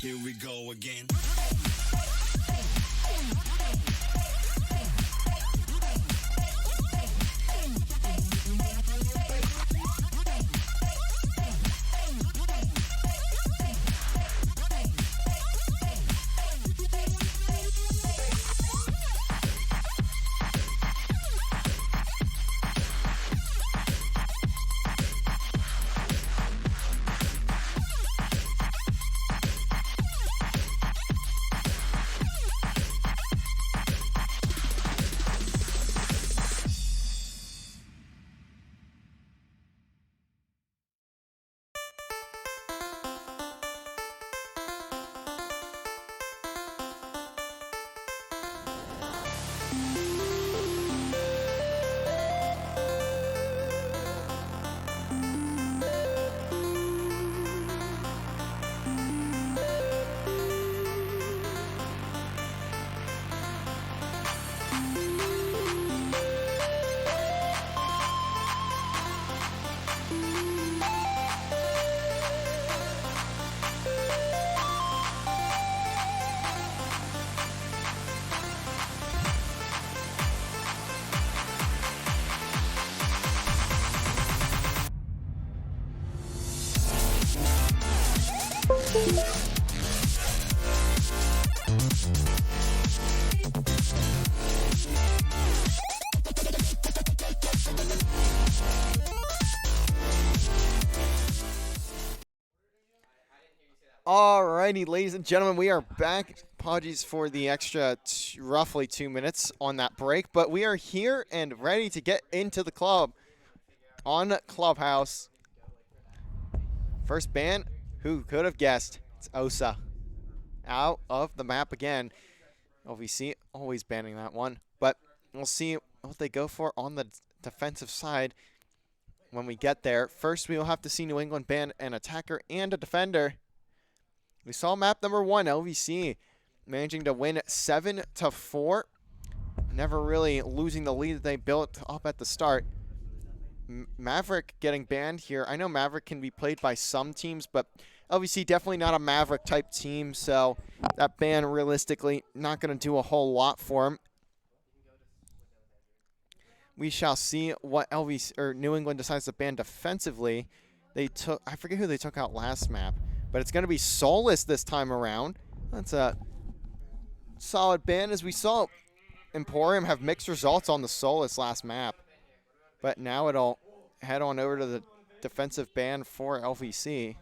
Here we go again. Alrighty, ladies and gentlemen, we are back. Apologies for the extra roughly 2 minutes on that break, but we are here and ready to get into the club on Clubhouse. First ban, who could have guessed? It's Osa. Out of the map again. LVC always banning that one, but we'll see what they go for on the defensive side when we get there. First, we will have to see New England ban an attacker and a defender. We saw map number 1, LVC, managing to win 7-4. Never really losing the lead that they built up at the start. Maverick getting banned here. I know Maverick can be played by some teams, but LVC definitely not a Maverick type team, so that ban realistically not going to do a whole lot for him. We shall see what LVC or New England decides to ban defensively. They took, I forget who they took out last map, but it's going to be Soulless this time around. That's a solid ban, as we saw Emporium have mixed results on the Soulless last map. But now it'll head on over to the defensive ban for LVC.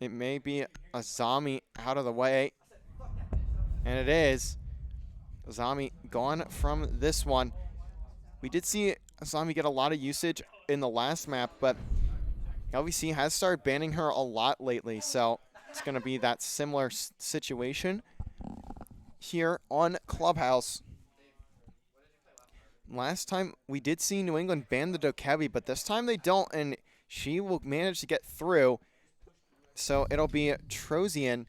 It may be Azami out of the way. And it is. Azami gone from this one. We did see Azami get a lot of usage in the last map, but LVC has started banning her a lot lately, so it's going to be that similar situation here on Clubhouse. Last time we did see New England ban the Dokebi, but this time they don't, and she will manage to get through. So it'll be Trozian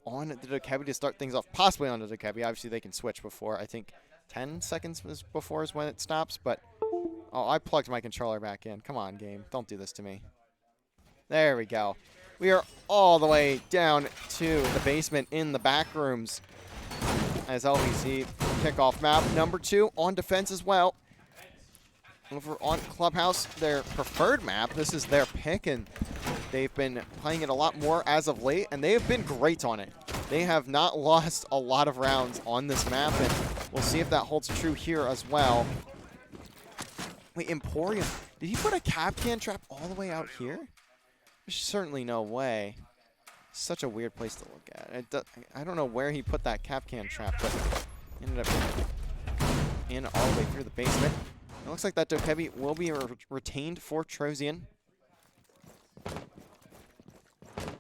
on the Dokebi to start things off, possibly on the Dokebi. Obviously, they can switch before. I think 10 seconds before is when it stops, but oh, I plugged my controller back in. Come on, game. Don't do this to me. There we go. We are all the way down to the basement in the back rooms as LVC kick off map number 2 on defense as well. Over on Clubhouse, their preferred map. This is their pick, and they've been playing it a lot more as of late, and they have been great on it. They have not lost a lot of rounds on this map, and we'll see if that holds true here as well. Wait, Emporium, did he put a cap can trap all the way out here? There's certainly no way. Such a weird place to look at. I don't know where he put that cap can trap, but ended up in all the way through the basement. It looks like that Dokebi will be retained for Trozian.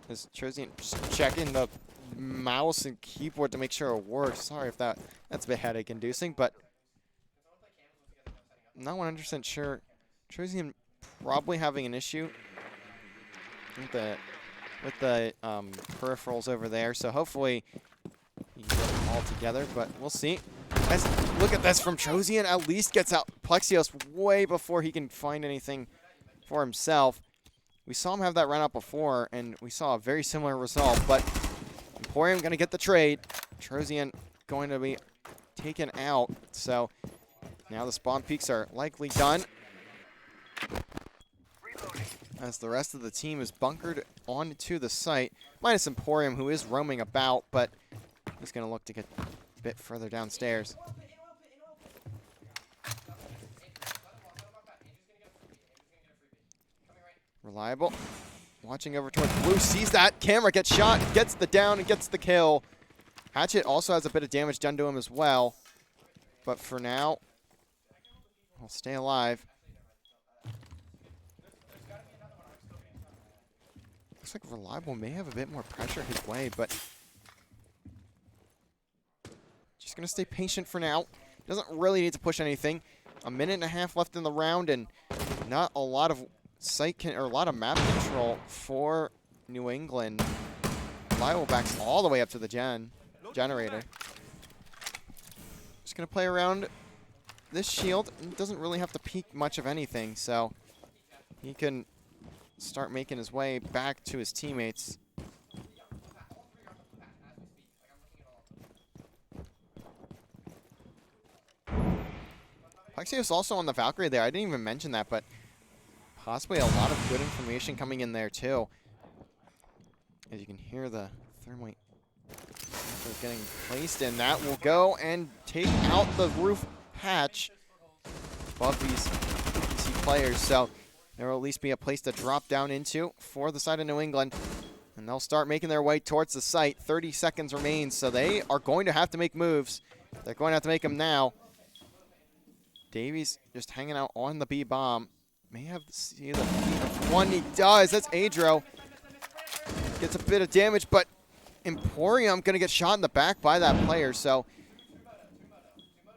Is Trozian just checking the mouse and keyboard to make sure it works? Sorry if that's a bit headache-inducing, but I'm not 100% sure. Trozian probably having an issue with the peripherals over there, so hopefully you can get them all together, but we'll see. Look at this from Trozian. At least gets out Plexios way before he can find anything for himself. We saw him have that run out before, and we saw a very similar result, but Emporium going to get the trade. Trozian going to be taken out, so now the spawn peaks are likely done, as the rest of the team is bunkered onto the site, minus Emporium, who is roaming about, but he's going to look to get a bit further downstairs. Reliable, watching over towards blue, sees that, camera gets shot, gets the down, and gets the kill. Hatchet also has a bit of damage done to him as well, but for now, he'll stay alive. Looks like Reliable may have a bit more pressure his way, but just going to stay patient for now. Doesn't really need to push anything. A minute and a half left in the round, and not a lot of a lot of map control for New England. Reliable backs all the way up to the generator. Just going to play around this shield. He doesn't really have to peek much of anything, so he can start making his way back to his teammates. Plexios also on the Valkyrie there. I didn't even mention that, but possibly a lot of good information coming in there too. As you can hear the thermite getting placed, and that will go and take out the roof hatch above these LVC players. So there will at least be a place to drop down into for the side of New England. And they'll start making their way towards the site. 30 seconds remains, so they are going to have to make moves. They're going to have to make them now. Davies just hanging out on the B bomb. May have to see the one. He does. That's Adro. Gets a bit of damage, but Emporium going to get shot in the back by that player, so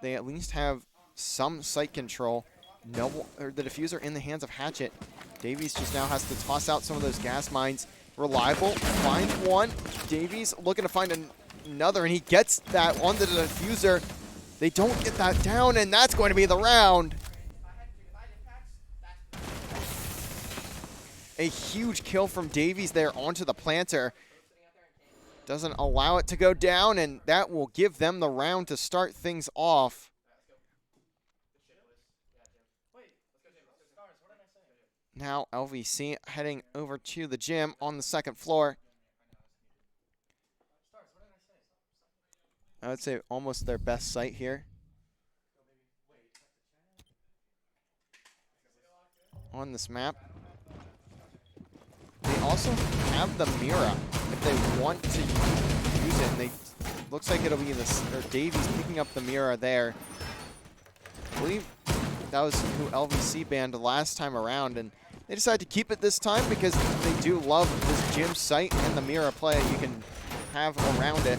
they at least have some site control. The diffuser in the hands of Hatchet. Davies just now has to toss out some of those gas mines. Reliable finds one. Davies looking to find another, and he gets that onto the diffuser. They don't get that down, and that's going to be the round. A huge kill from Davies there onto the planter. Doesn't allow it to go down, and that will give them the round to start things off. Now LVC heading over to the gym on the second floor. I would say almost their best site here. On this map. They also have the Mira if they want to use it. And looks like it'll be Davies picking up the Mira there. I believe that was who LVC banned last time around, and they decided to keep it this time because they do love this gym site and the Mira play you can have around it.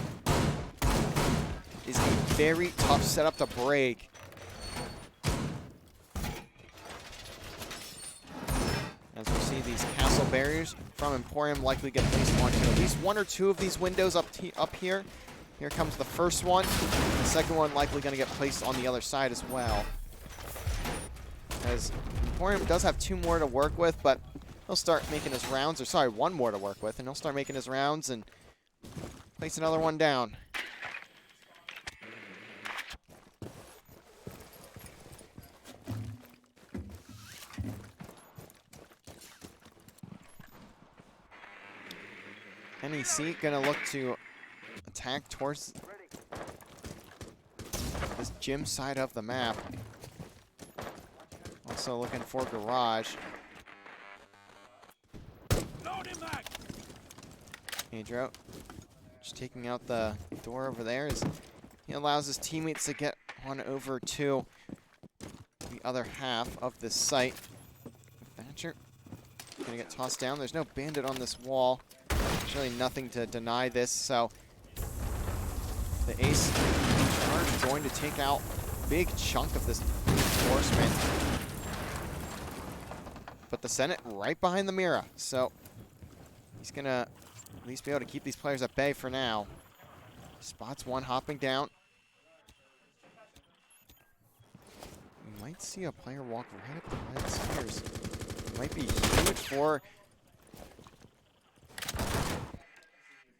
Is a very tough setup to break. As we see these castle barriers from Emporium likely get placed onto at least one or two of these windows up here. Here comes the first one. The second one likely going to get placed on the other side as well. As Emporium does have two more to work with, but he'll start making his rounds, or sorry, one more to work with, and he'll start making his rounds and place another one down. NECC gonna look to attack towards this gym side of the map. Also looking for garage. Adro just taking out the door over there as he allows his teammates to get on over to the other half of this site. Thatcher gonna get tossed down. There's no bandit on this wall. There's really nothing to deny this, so the ace are going to take out a big chunk of this reinforcement. But the Senate right behind the Mira, so he's going to at least be able to keep these players at bay for now. Spots one hopping down. We might see a player walk right up the right stairs. Might be huge for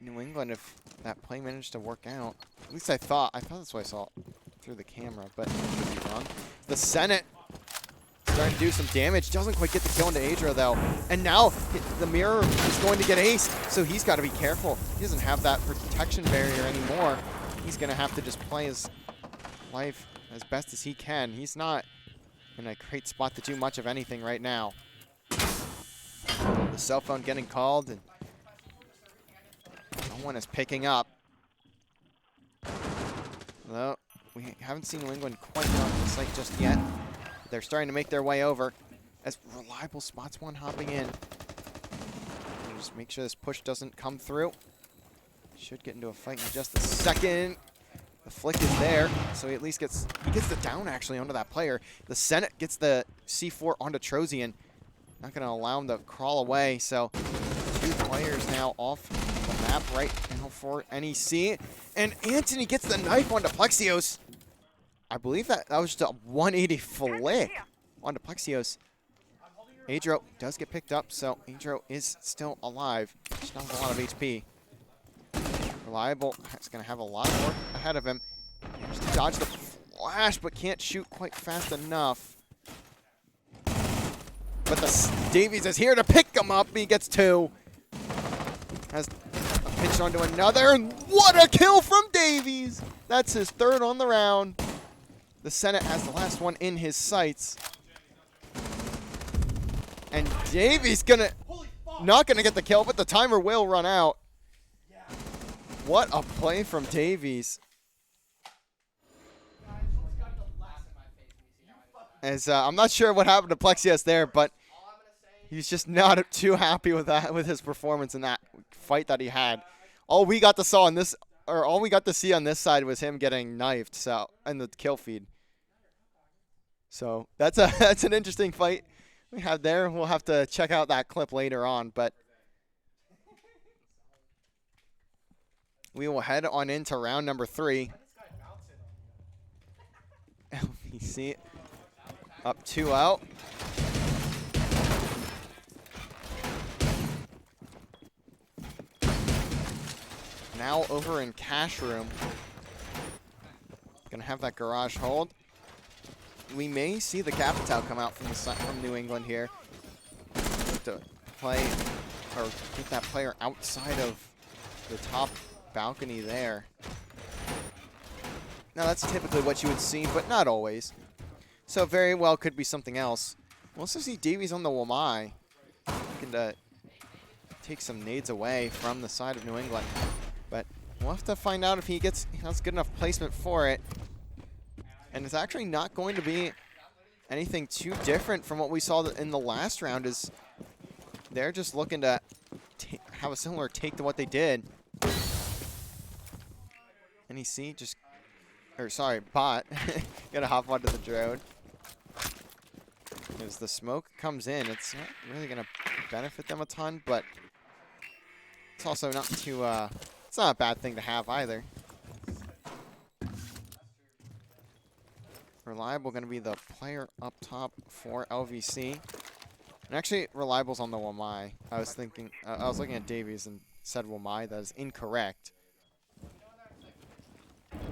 New England if that play managed to work out. At least I thought that's what I saw through the camera, but I could be wrong. The Senate starting to do some damage. Doesn't quite get the kill into Adro, though. And now the mirror is going to get aced, so he's got to be careful. He doesn't have that protection barrier anymore. He's going to have to just play his life as best as he can. He's not in a great spot to do much of anything right now. The cell phone getting called, and no one is picking up. Though we haven't seen New England quite get onto the site just yet. They're starting to make their way over as Reliable spots one hopping in. Just make sure this push doesn't come through. Should get into a fight in just a second. The flick is there, so he at least gets the down actually onto that player. The Senate gets the C4 onto Trozian. Not going to allow him to crawl away, so 2 players now off the map right now for NEC. And Anthony gets the knife onto Plexios. I believe that was just a 180 flick onto Plexios. Adro does get picked up, so Adro is still alive. Just not a lot of HP. Reliable is going to have a lot of work ahead of him. Just to dodge the flash, but can't shoot quite fast enough. But the Davies is here to pick him up. He gets 2. Has a pitch onto another, and what a kill from Davies! That's his 3rd on the round. The Senate has the last one in his sights. And Davies not gonna get the kill, but the timer will run out. What a play from Davies. As I'm not sure what happened to Plexios there, but he's just not too happy with with his performance in that fight that he had. All we got to see on this side was him getting knifed, so, and the kill feed. So that's an interesting fight we had there. We'll have to check out that clip later on, but we will head on into round number 3. LVC up 2-0. Now over in cash room. Gonna have that garage hold. We may see the Capital come out from New England here to play or get that player outside of the top balcony there. Now that's typically what you would see, but not always. So very well could be something else. We'll also see Davies on the Wamai. Looking to take some nades away from the side of New England. But we'll have to find out if he has good enough placement for it. And it's actually not going to be anything too different from what we saw in the last round. Is they're just looking to have a similar take to what they did. NEC bot. Gotta hop onto the drone. As the smoke comes in, it's not really gonna benefit them a ton, but it's also not too, it's not a bad thing to have either. Reliable going to be the player up top for LVC. And actually, Reliable's on the Wamai. I was looking at Davies and said Wamai. That is incorrect.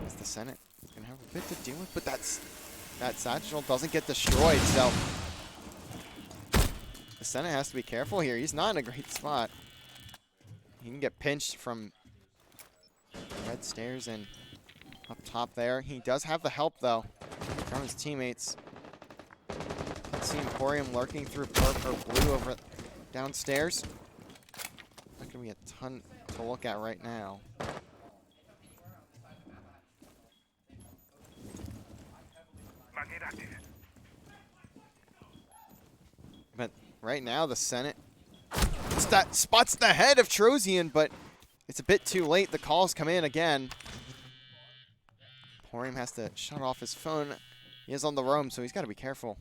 Is the Senate going to have a bit to deal with? But that Satchel doesn't get destroyed, so the Senate has to be careful here. He's not in a great spot. He can get pinched from red stairs and up top there. He does have the help, though, from his teammates. Let's see Emporium lurking through purple or blue over downstairs. Not going to be a ton to look at right now. But right now, the Senate spots the head of Trozian, but it's a bit too late. The calls come in again. Emporium has to shut off his phone. He is on the roam, so he's got to be careful.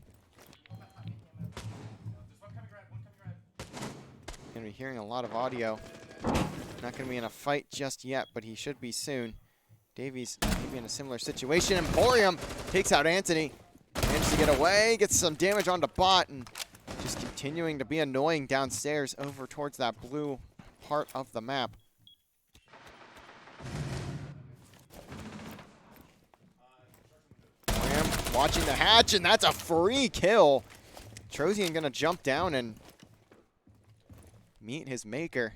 Going to be hearing a lot of audio. Not going to be in a fight just yet, but he should be soon. Davies may be in a similar situation. Emporium takes out Anthony. Manages to get away, gets some damage onto bot, and just continuing to be annoying downstairs over towards that blue part of the map. watching the hatch, and that's a free kill. Trozian gonna jump down and meet his maker.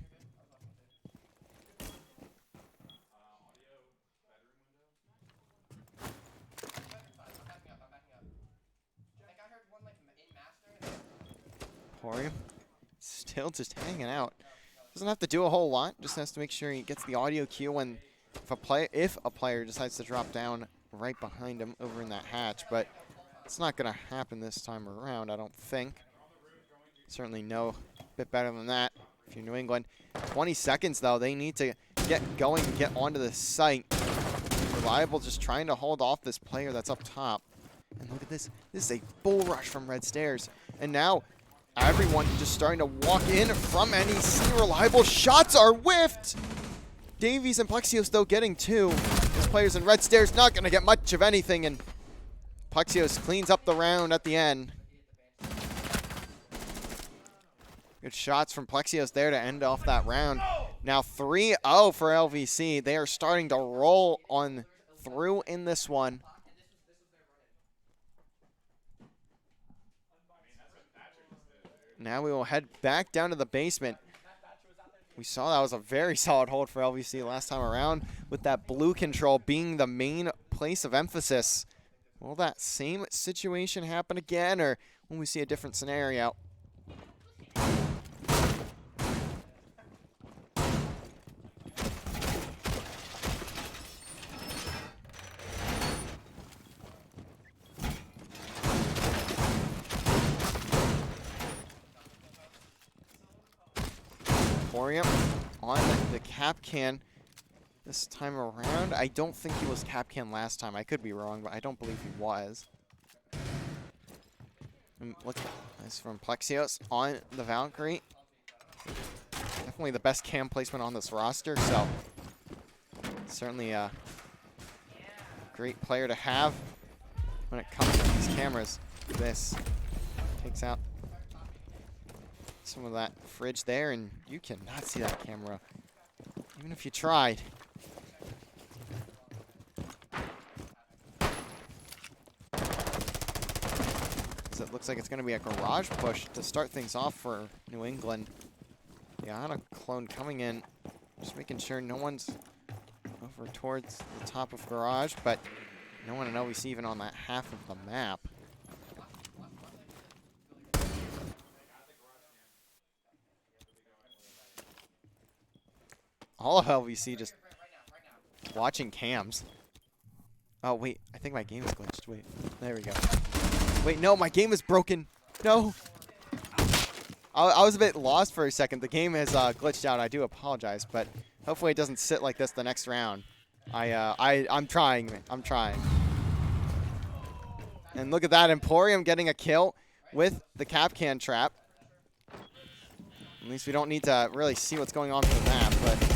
Emporium still just hanging out. Doesn't have to do a whole lot, just has to make sure he gets the audio cue when if a player decides to drop down right behind him over in that hatch, but it's not going to happen this time around, I don't think. Certainly know a bit better than that if you're New England. 20 seconds, though. They need to get going and get onto the site. Reliable just trying to hold off this player that's up top. And look at this. This is a bull rush from Red Stairs. And now everyone just starting to walk in from NEC. Reliable shots are whiffed. Davies and Plexios, though, getting two. This players in Red Stairs not going to get much of anything. And Plexios cleans up the round at the end. Good shots from Plexios there to end off that round. Now 3-0 for LVC. They are starting to roll on through in this one. Now we will head back down to the basement. We saw that was a very solid hold for LVC last time around, with that blue control being the main place of emphasis. Will that same situation happen again, or will we see a different scenario? On the cap can this time around. I don't think he was cap can last time. I could be wrong, but I don't believe he was. And look, this from Plexios on the Valkyrie. Definitely the best cam placement on this roster, so certainly a great player to have when it comes to these cameras. This takes out some of that fridge there, and you cannot see that camera, even if you tried. So it looks like it's going to be a garage push to start things off for New England. Yeah, on a clone coming in, just making sure no one's over towards the top of garage, but no one in LVC even on that half of the map. All of LVC just watching cams. Oh, wait. I think my game is glitched. Wait. There we go. Wait, no. My game is broken. No. I was a bit lost for a second. The game has glitched out. I do apologize, but hopefully it doesn't sit like this the next round. I'm trying. I'm trying. And look at that. Emporium getting a kill with the cap can trap. At least we don't need to really see what's going on for the map, but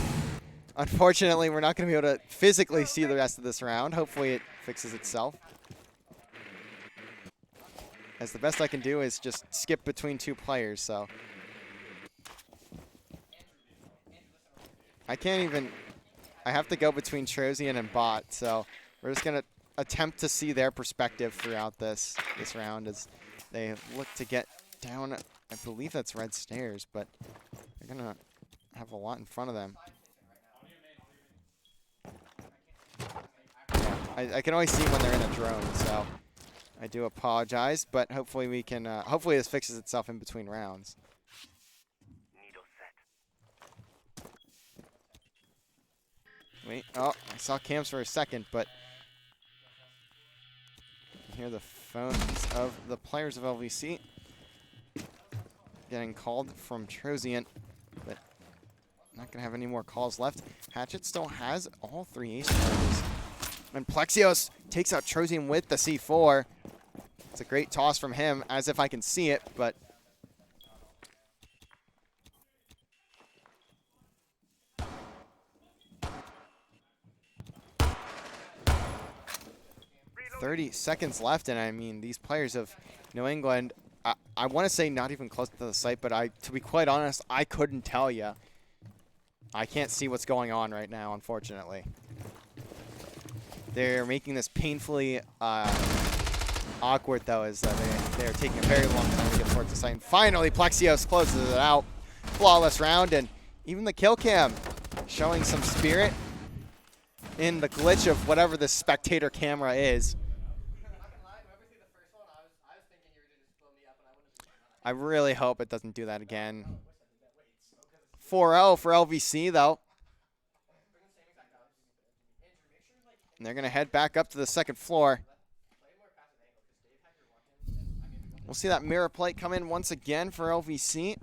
unfortunately, we're not going to be able to physically see the rest of this round. Hopefully it fixes itself. As the best I can do is just skip between two players, so. I can't even, I have to go between Trozian and Bot, so we're just going to attempt to see their perspective throughout this round as they look to get down. I believe that's Red Stairs, but they're going to have a lot in front of them. I can always see when they're in a drone, so I do apologize, but hopefully we can, hopefully this fixes itself in between rounds. Wait, oh, I saw cams for a second, but you can hear the phones of the players of LVC getting called from Trozian, but not going to have any more calls left. Hatchet still has all three ace players. And Plexios takes out Trozian with the C4. It's a great toss from him, as if I can see it, but 30 seconds left, and I mean, these players of New England, I want to say not even close to the site, but to be quite honest, I couldn't tell you. I can't see what's going on right now, unfortunately. They're making this painfully awkward, though, is that they are taking a very long time to get towards the site. And finally, Plexios closes it out. Flawless round, and even the kill cam showing some spirit in the glitch of whatever this spectator camera is. I really hope it doesn't do that again. 4-0 for LVC, though. And they're going to head back up to the second floor. We'll see that mirror plate come in once again for LVC.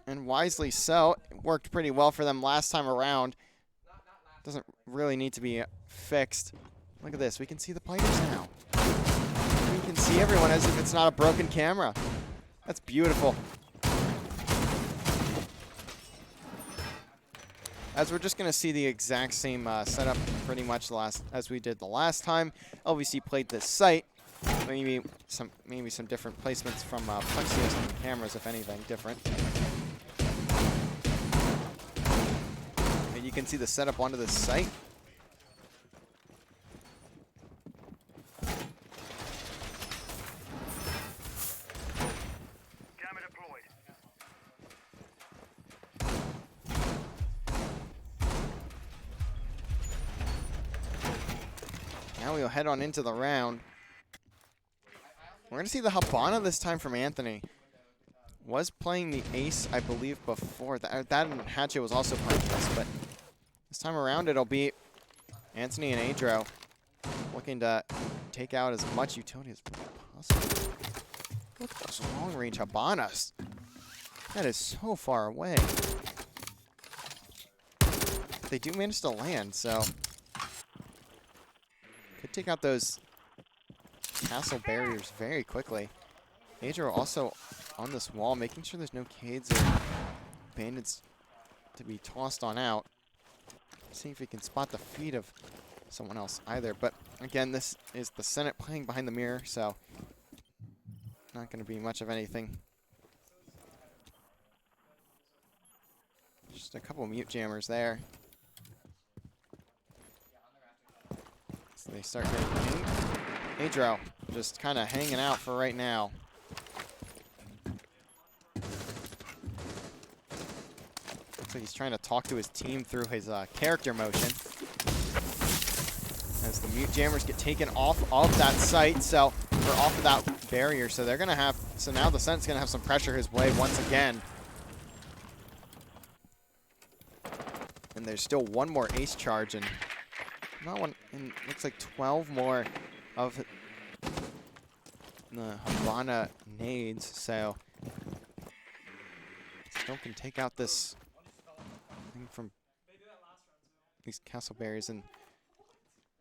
And wisely so. It worked pretty well for them last time around. Doesn't really need to be fixed. Look at this. We can see the players now. We can see everyone as if it's not a broken camera. That's beautiful. As we're just going to see the exact same setup pretty much as we did the last time. LVC played this site. Maybe some different placements from Plexios on the cameras, if anything, different. And you can see the setup onto this site. Now we'll head on into the round. We're going to see the Habana this time from Anthony. Was playing the ace, I believe, before. That and Hatchet was also playing this, but this time around it'll be Anthony and Adro looking to take out as much utility as possible. Look at those long-range Habanas. That is so far away. They do manage to land, so could take out those castle barriers very quickly. Adro also on this wall, making sure there's no Cades or bandits to be tossed on out. See if he can spot the feet of someone else either. But again, this is the Senate playing behind the mirror, so not going to be much of anything. Just a couple mute jammers there. So they start getting pinged. Adro just kind of hanging out for right now. Looks like he's trying to talk to his team through his character motion. As the mute jammers get taken off of that site, or off of that barrier, so they're gonna have. So now the Senate's gonna have some pressure his way once again. And there's still one more ace charge, and not one. And looks like 12 more of the Habana nades. So still can take out this thing from these castle barriers, and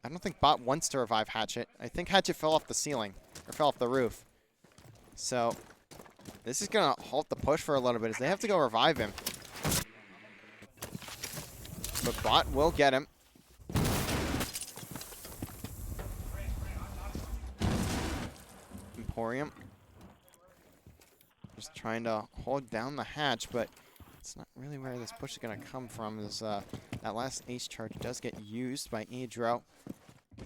I don't think Bot wants to revive Hatchet. I think Hatchet fell off the ceiling, or fell off the roof. So this is going to halt the push for a little bit as they have to go revive him. But Bot will get him. Emporium just trying to hold down the hatch, but it's not really where this push is going to come from. As that last ace charge does get used by Adro.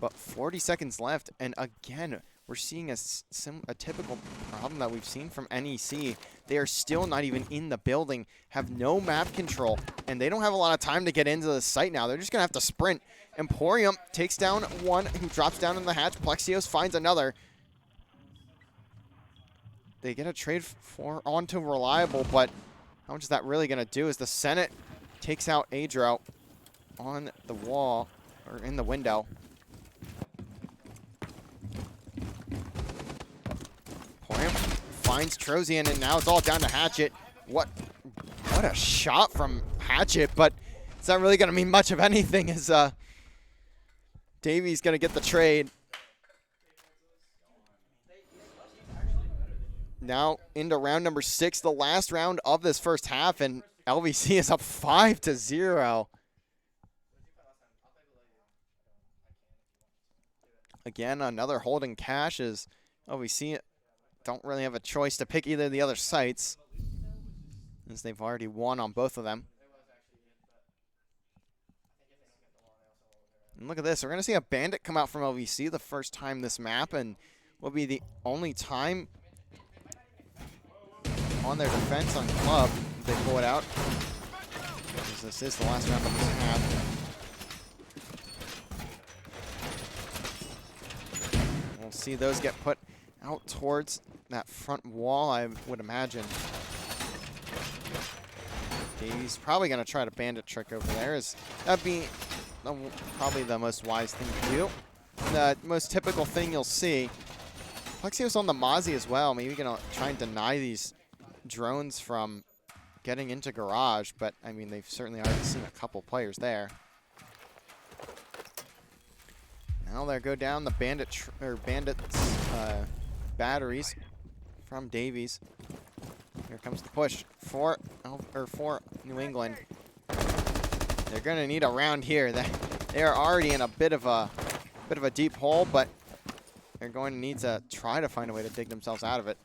But 40 seconds left, and again, we're seeing a typical problem that we've seen from NEC. They are still not even in the building, have no map control, and they don't have a lot of time to get into the site now. They're just going to have to sprint. Emporium takes down one who drops down in the hatch. Plexios finds another. They get a trade onto Reliable, but how much is that really going to do as the Senate takes out Adro on the wall, or in the window. Finds Trozian, and now it's all down to Hatchet. What a shot from Hatchet, but it's not really going to mean much of anything as Davies going to get the trade. Now into round number 6, the last round of this first half, and LVC is up 5-0. Again, another holding cash as LVC don't really have a choice to pick either of the other sites, as they've already won on both of them. And look at this. We're going to see a bandit come out from LVC the first time this map, and will be the only time on their defense on Club they pull it out. This is the last round of this half. We'll see those get put out towards that front wall, I would imagine. He's probably going to try to bandit trick over there. That'd be probably the most wise thing to do. The most typical thing you'll see. Plexios on the Mozzie as well. Maybe going to try and deny these drones from getting into garage, but I mean, they've certainly already seen a couple players there. Now they go down the bandits batteries from Davies. Here comes the push for New England. They're going to need a round here. They are already in a bit of a deep hole, but they're going to need to try to find a way to dig themselves out of it.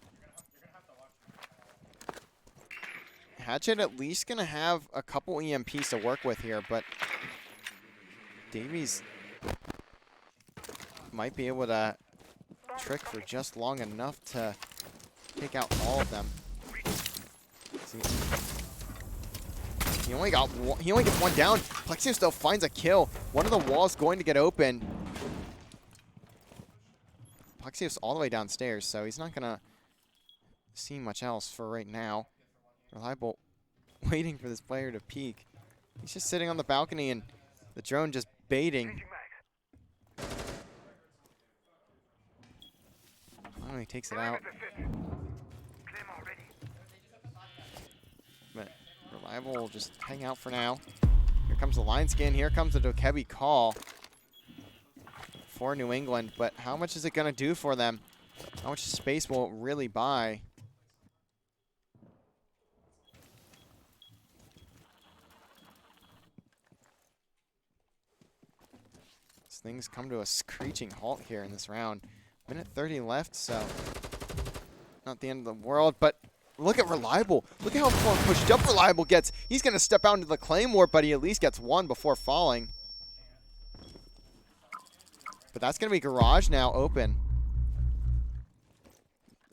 Hatchet at least going to have a couple EMPs to work with here, but Davies might be able to trick for just long enough to take out all of them. He only gets one down. Plexio still finds a kill. One of the walls going to get open. Plexio's all the way downstairs, so he's not gonna see much else for right now. Reliable waiting for this player to peek. He's just sitting on the balcony and the drone just baiting. Finally takes it out. But Reliable will just hang out for now. Here comes the line scan. Here comes the Dokebi call for New England. But how much is it going to do for them? How much space will it really buy? Things come to a screeching halt here in this round. Minute 30 left, so not the end of the world, but look at Reliable. Look at how far pushed up Reliable gets. He's going to step out into the Claymore, but he at least gets one before falling. But that's going to be garage now open.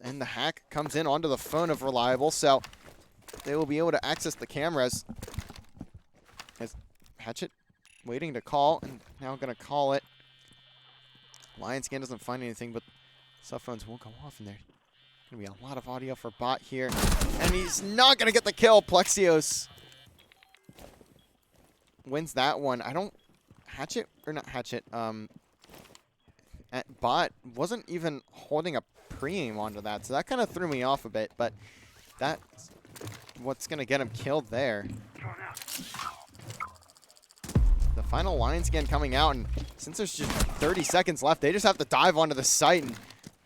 And the hack comes in onto the phone of Reliable, so they will be able to access the cameras. As Hatchet waiting to call, and now going to call it. Lion Scan doesn't find anything, but cell phones won't go off in there. Going to be a lot of audio for Bot here. And he's not going to get the kill. Plexios wins that one. I don't... Hatchet, or not Hatchet, Bot wasn't even holding a pre-aim onto that, so that kind of threw me off a bit, but that's what's going to get him killed there. The final line scan coming out, and since there's just 30 seconds left, they just have to dive onto the site, and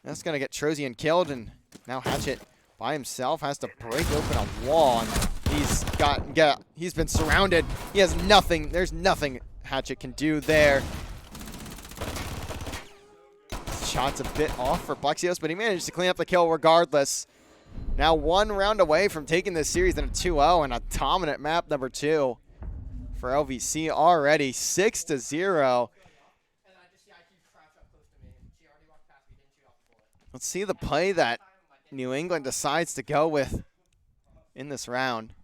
that's going to get Trozian killed, and now Hatchet by himself has to break open a wall, and he's been surrounded. He has nothing. There's nothing Hatchet can do there. Shot's a bit off for Plexios, but he managed to clean up the kill regardless. Now one round away from taking this series in a 2-0 and a dominant map number 2. For LVC already 6-0. Let's see the play that New England decides to go with in this round.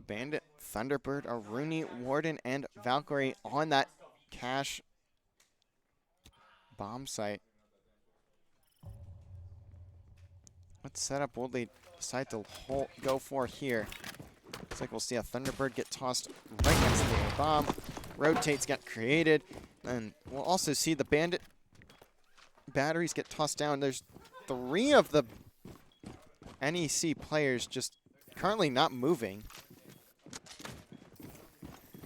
Bandit, Thunderbird, Aruni, Warden, and Valkyrie on that cache bomb site. What setup will they decide to go for here? Looks like we'll see a Thunderbird get tossed right next to the bomb. Rotates get created. And we'll also see the Bandit batteries get tossed down. There's 3 of the NEC players just currently not moving.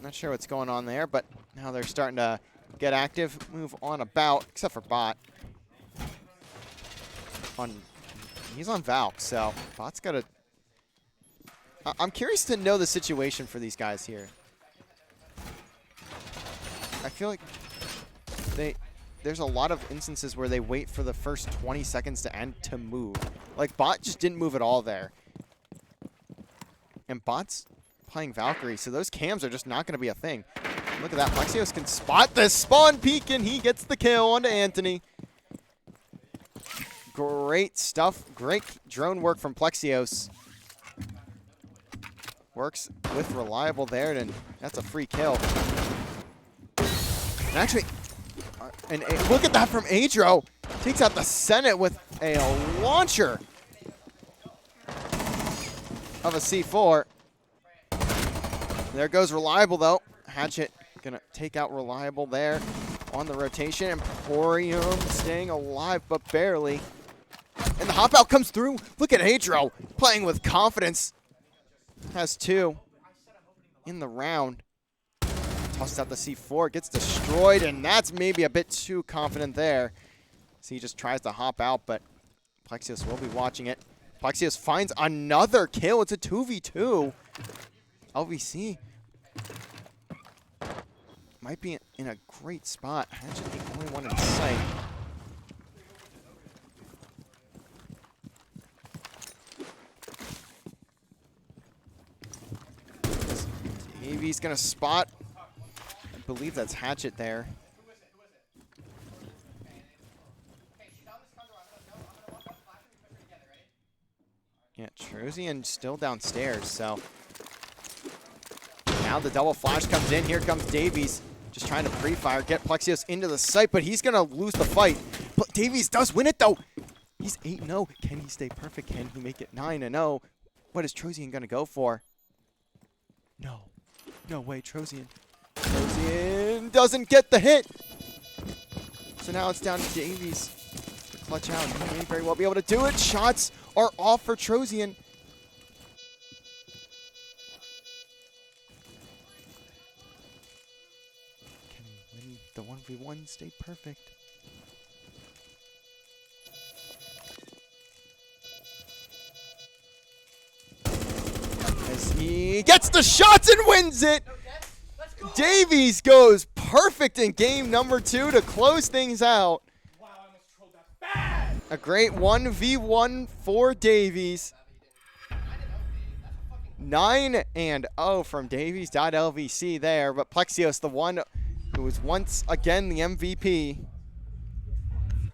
Not sure what's going on there, but now they're starting to get active, move on about, except for Bot. He's on Valk, so Bot's got to... I'm curious to know the situation for these guys here. I feel like there's a lot of instances where they wait for the first 20 seconds to end to move. Like, Bot just didn't move at all there. And Bot's playing Valkyrie, so those cams are just not going to be a thing. Look at that. Plexios can spot the spawn peek, and he gets the kill onto Anthony. Great stuff. Great drone work from Plexios. Works with Reliable there, and that's a free kill. And actually, and look at that from Adro. Takes out the Senate with a launcher of a C4. There goes Reliable, though. Hatchet gonna take out Reliable there on the rotation. Emporium staying alive, but barely. And the hop out comes through. Look at Adro playing with confidence. Has 2 in the round. Tosses out the C4, gets destroyed, and that's maybe a bit too confident there. So he just tries to hop out, but Plexios will be watching it. Plexios finds another kill. It's a 2v2. LVC might be in a great spot. Actually, the only one in sight. He's gonna spot. I believe that's Hatchet there. Yeah, Trozian still downstairs, so now the double flash comes in. Here comes Davies, just trying to pre-fire, get Plexios into the site, but he's gonna lose the fight. But Davies does win it though. He's 8-0. Can he stay perfect? Can he make it 9-0? What is Trozian gonna go for? No. No way, Trozian. Trozian doesn't get the hit. So now it's down to Davies to clutch out. He may very well be able to do it. Shots are off for Trozian. Can he win the 1v1? Stay perfect. As he gets the shots and wins it. Davies goes perfect in game number 2 to close things out. Wow, I almost trolled that bad. A great 1v1 for Davies. 9-0 from Davies.LVC there, but Plexios, the one who was once again the MVP. You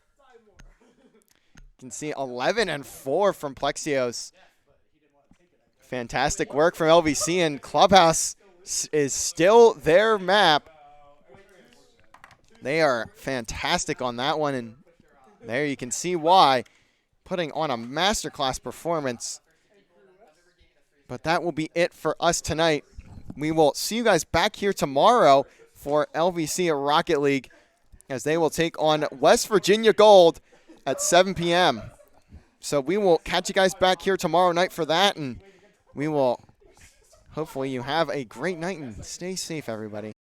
can see 11-4 from Plexios. Fantastic work from LVC, and Clubhouse is still their map. They are fantastic on that one, and there you can see why. Putting on a masterclass performance. But that will be it for us tonight. We will see you guys back here tomorrow for LVC Rocket League, as they will take on West Virginia Gold at 7 p.m. So we will catch you guys back here tomorrow night for that, and we will hopefully you have a great night and stay safe, everybody.